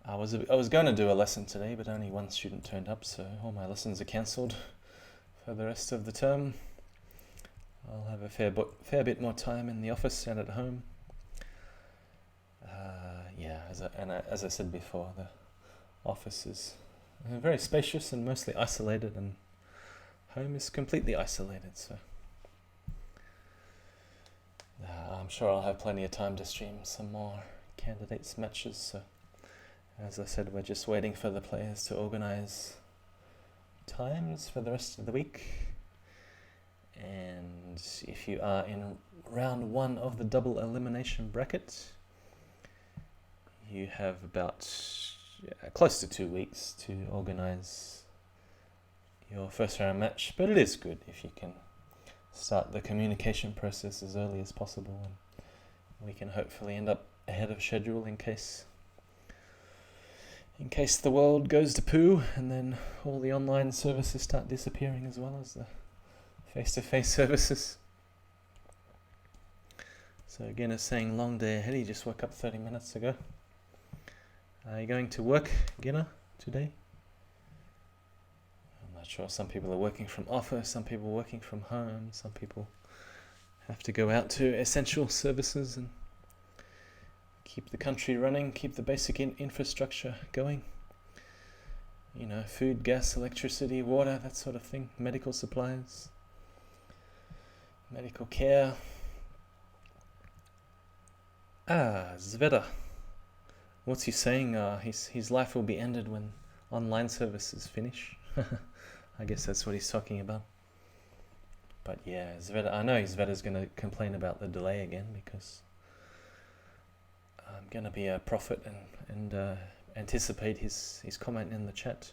A: I was going to do a lesson today, but only one student turned up, so all my lessons are cancelled for the rest of the term. I'll have a fair bit more time in the office and at home. As I said before, the office is very spacious and mostly isolated, and home is completely isolated, so I'm sure I'll have plenty of time to stream some more candidates matches. So as I said, we're just waiting for the players to organize times for the rest of the week. And if you are in round 1 of the double elimination bracket, you have about close to 2 weeks to organize your first round match. But it is good if you can start the communication process as early as possible, and we can hopefully end up ahead of schedule in case the world goes to poo and then all the online services start disappearing as well as the face-to-face services. So again, it's saying long day ahead. He just woke up 30 minutes ago. Are you going to work, Ginna, today? I'm not sure. Some people are working from office, some people are working from home, some people have to go out to essential services and keep the country running, keep the basic infrastructure going. You know, food, gas, electricity, water, that sort of thing, medical supplies, medical care. Zveta. What's he saying? His life will be ended when online services finish. I guess that's what he's talking about. But yeah, Zveta, I know Zveta's going to complain about the delay again because I'm going to be a prophet and anticipate his comment in the chat.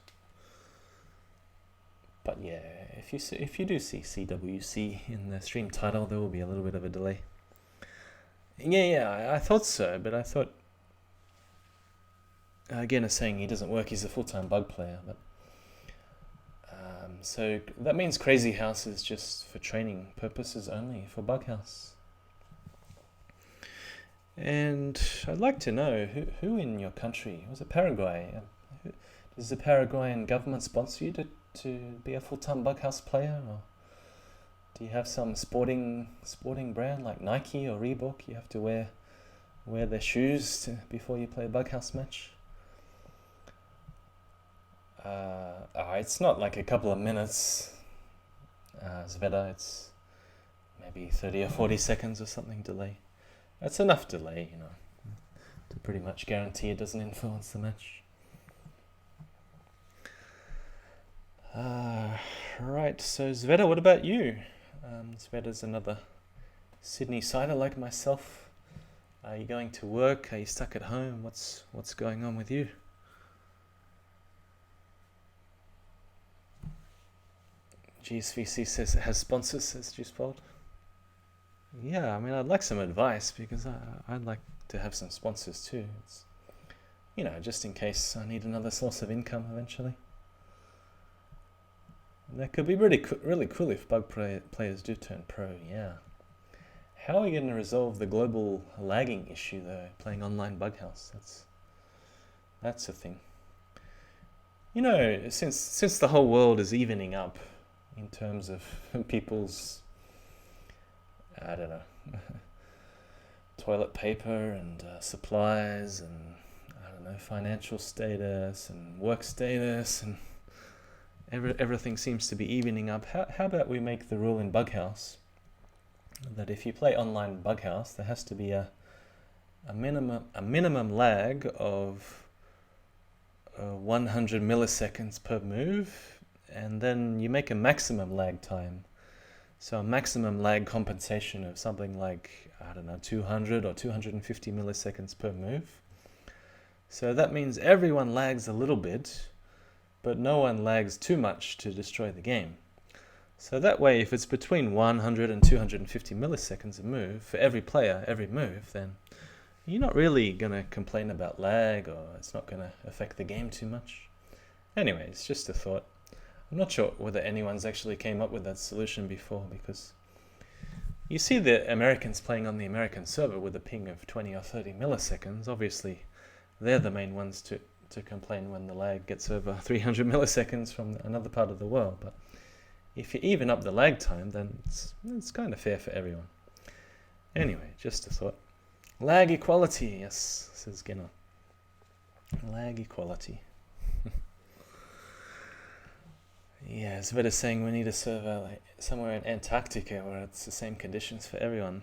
A: But yeah, if you do see CWC in the stream title, there will be a little bit of a delay. Yeah, I thought so, but I thought again, is saying he doesn't work. He's a full-time bug player, but So that means Crazyhouse is just for training purposes only for Bughouse. And I'd like to know who in your country, was it Paraguay? Does the Paraguayan government sponsor you to be a full-time Bughouse player, or do you have some sporting brand like Nike or Reebok? You have to wear their shoes before you play a Bughouse match. It's not like a couple of minutes, Zveta. It's maybe 30 or 40 seconds or something delay. That's enough delay, to pretty much guarantee it doesn't influence the match. Right, so Zveta, what about you? Zveta's another Sydney sider like myself. Are you going to work? Are you stuck at home? What's going on with you? GSVC says it has sponsors, says Juicebold. Yeah, I mean, I'd like some advice because I'd like to have some sponsors too. It's, just in case I need another source of income eventually. That could be really cool if bug players do turn pro, yeah. How are we going to resolve the global lagging issue though, playing online Bughouse? That's a thing. Since the whole world is evening up in terms of people's, I don't know, toilet paper and supplies and, I don't know, financial status and work status, and everything seems to be evening up. How about we make the rule in Bughouse that if you play online Bughouse, there has to be a minimum lag of 100 milliseconds per move, and then you make a maximum lag time. So a maximum lag compensation of something like, I don't know, 200 or 250 milliseconds per move. So that means everyone lags a little bit, but no one lags too much to destroy the game. So that way, if it's between 100 and 250 milliseconds a move for every player, every move, then you're not really going to complain about lag, or it's not going to affect the game too much. Anyway, it's just a thought. I'm not sure whether anyone's actually came up with that solution before, because you see the Americans playing on the American server with a ping of 20 or 30 milliseconds. Obviously, they're the main ones to complain when the lag gets over 300 milliseconds from another part of the world. But if you even up the lag time, then it's kind of fair for everyone. Anyway, just a thought. Lag equality, yes, says Ginner. Lag equality. Yeah, Zveta's saying we need a server somewhere in Antarctica where it's the same conditions for everyone.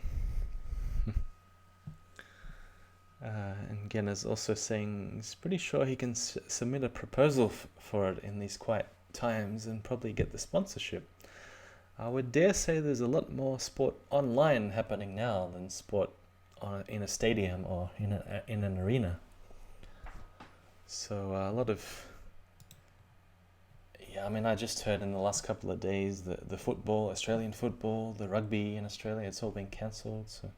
A: And Genna's also saying he's pretty sure he can submit a proposal for it in these quiet times and probably get the sponsorship. I would dare say there's a lot more sport online happening now than sport in a stadium or in an arena. So a lot of... Yeah, I mean, I just heard in the last couple of days that the football, Australian football, the rugby in Australia, it's all been cancelled. So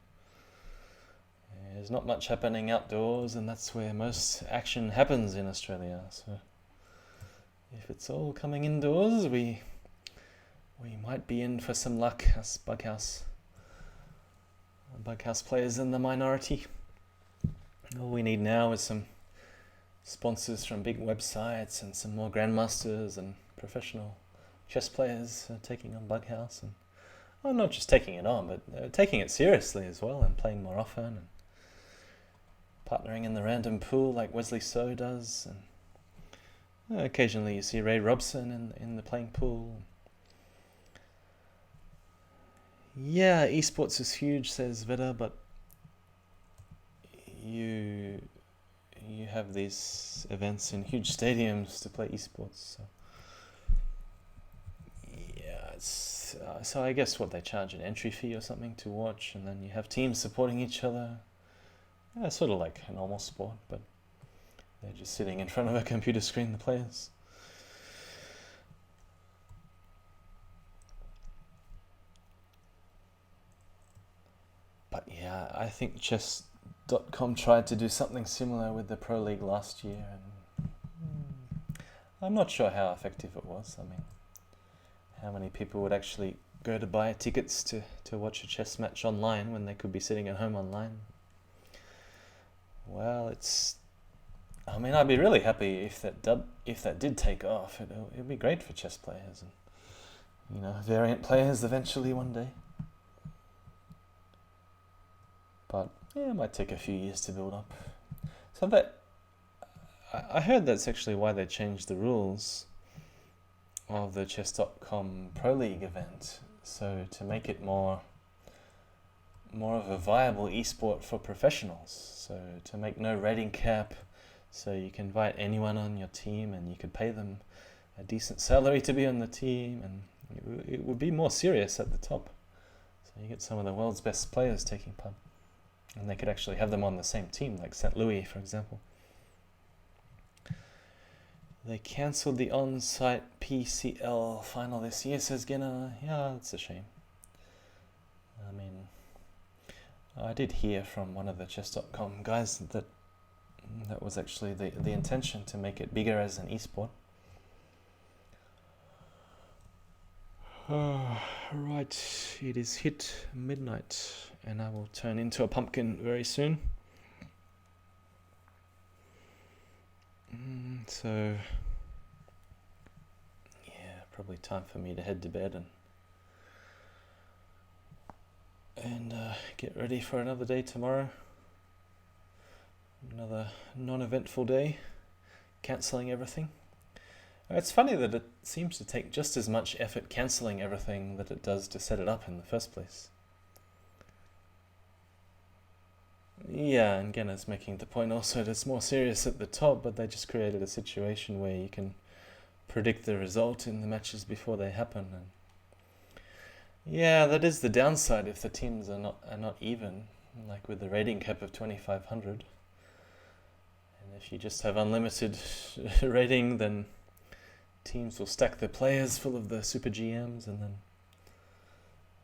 A: there's not much happening outdoors, and that's where most action happens in Australia. So if it's all coming indoors, we might be in for some luck as Bughouse players in the minority. All we need now is some sponsors from big websites and some more grandmasters and professional chess players taking on Bughouse, and not just taking it on, but taking it seriously as well and playing more often and partnering in the random pool like Wesley So does, and occasionally you see Ray Robson in the playing pool. Yeah, esports is huge, says Veda, but you have these events in huge stadiums to play esports. So yeah, it's so I guess what they charge an entry fee or something to watch, and then you have teams supporting each other. Yeah, sort of like a normal sport, but they're just sitting in front of a computer screen, the players. But yeah, I think chess.com tried to do something similar with the Pro League last year, and I'm not sure how effective it was. I mean, how many people would actually go to buy tickets to watch a chess match online when they could be sitting at home online? Well, I mean, I'd be really happy if that did take off. It'd be great for chess players and, you know, variant players eventually one day. But yeah, it might take a few years to build up. So I heard that's actually why they changed the rules of the chess.com Pro League event. So to make it more of a viable esport for professionals. So to make no rating cap, so you can invite anyone on your team and you could pay them a decent salary to be on the team, and it would be more serious at the top. So you get some of the world's best players taking part, and they could actually have them on the same team, like St. Louis, for example. They cancelled the on-site PCL final this year, says Genna. Yeah, it's a shame. I mean, I did hear from one of the chess.com guys that was actually the intention, to make it bigger as an esport. Right, it is hit midnight and I will turn into a pumpkin very soon. So yeah, probably time for me to head to bed and get ready for another day tomorrow. Another non-eventful day, cancelling everything. It's funny that it seems to take just as much effort cancelling everything that it does to set it up in the first place. Yeah, and Genna's making the point also that it's more serious at the top, but they just created a situation where you can predict the result in the matches before they happen. And yeah, that is the downside if the teams are not even, like with the rating cap of 2,500. And if you just have unlimited rating, then teams will stack their players full of the super GMs, and then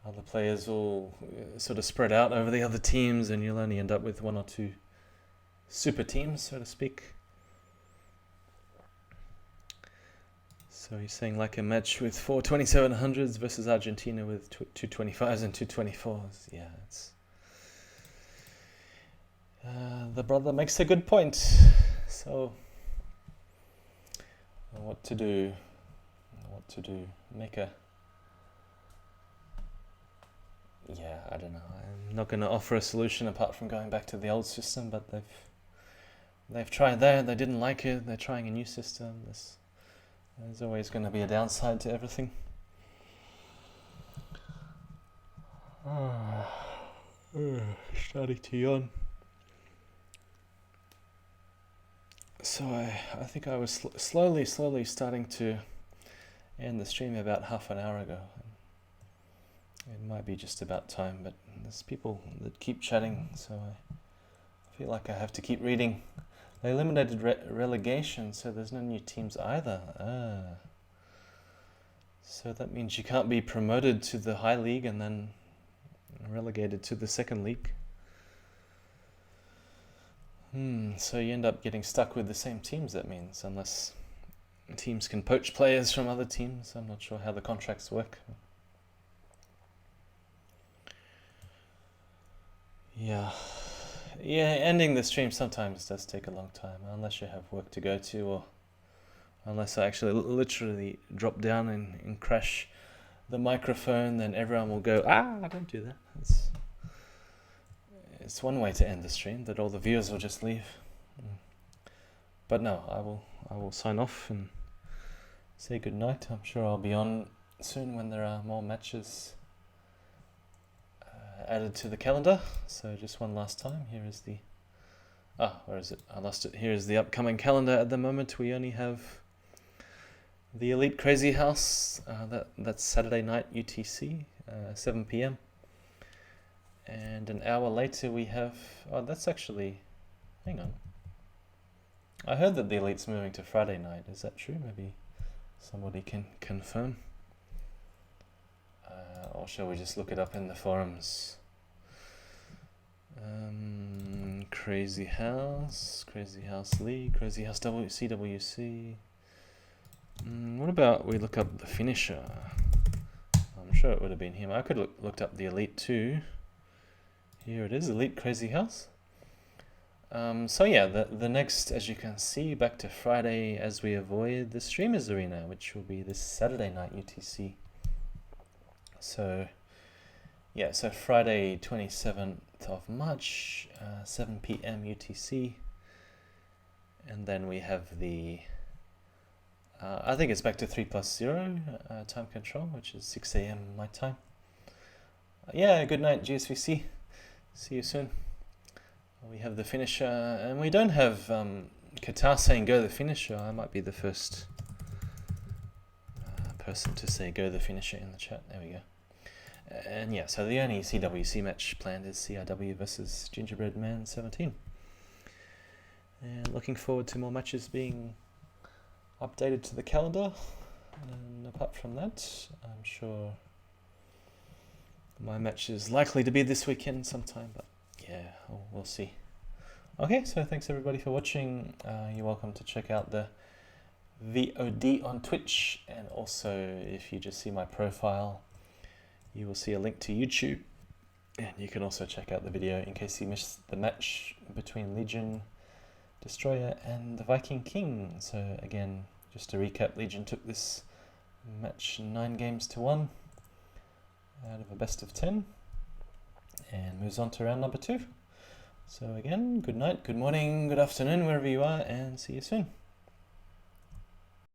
A: other players will sort of spread out over the other teams, and you'll only end up with one or two super teams, so to speak. So he's saying like a match with 4 2700s versus Argentina with 225s and 224s. Yeah, it's... the brother makes a good point. So, what to do? Make a... Yeah, I don't know. I'm not going to offer a solution apart from going back to the old system, but they've tried that. They didn't like it. They're trying a new system. There's always going to be a downside to everything. Starting to yawn. So I think I was slowly starting to end the stream about half an hour ago. It might be just about time, but there's people that keep chatting, so I feel like I have to keep reading. They eliminated relegation, so there's no new teams either. So that means you can't be promoted to the high league and then relegated to the second league. So you end up getting stuck with the same teams, that means, unless teams can poach players from other teams. I'm not sure how the contracts work. Yeah, ending the stream sometimes does take a long time, unless you have work to go to, or unless I actually literally drop down and crash the microphone, then everyone will go, don't do that. It's one way to end the stream, that all the viewers will just leave. But no, I will sign off and say goodnight. I'm sure I'll be on soon when there are more matches added to the calendar. So just one last time, here is the... where is it? I lost it. Here is the upcoming calendar. At the moment we only have the Elite Crazyhouse, that's Saturday night UTC, 7 PM. And an hour later we have... that's actually... Hang on. I heard that the Elite's moving to Friday night. Is that true? Maybe somebody can confirm. Or shall we just look it up in the forums? Crazyhouse League, Crazyhouse CWC. What about we look up the finisher? sure it would have been him. I could looked up the Elite too. Here it is, Elite Crazyhouse. So yeah, the next, as you can see, back to Friday as we avoid the Streamers Arena, which will be this Saturday night UTC. So yeah, so Friday 27th of March, 7 PM UTC. And then we have the, I think it's back to 3+0 time control, which is 6 AM my time. Yeah, good night GSVC. See you soon. We have the finisher, and we don't have Qatar saying go the finisher. I might be the first person to say go the finisher in the chat. There we go. And yeah, so the only CWC match planned is CRW versus Gingerbread Man 17. And looking forward to more matches being updated to the calendar. And apart from that, I'm sure my match is likely to be this weekend sometime, but yeah, we'll see. Okay, so thanks everybody for watching. You're welcome to check out the VOD on Twitch, and also if you just see my profile, you will see a link to YouTube, and you can also check out the video in case you missed the match between LegionDestroyer and The-Viking-King. So again, just to recap, Legion took this match 9 games to 1 out of a best of 10, and moves on to round number 2. So again, good night, good morning, good afternoon, wherever you are, and see you soon.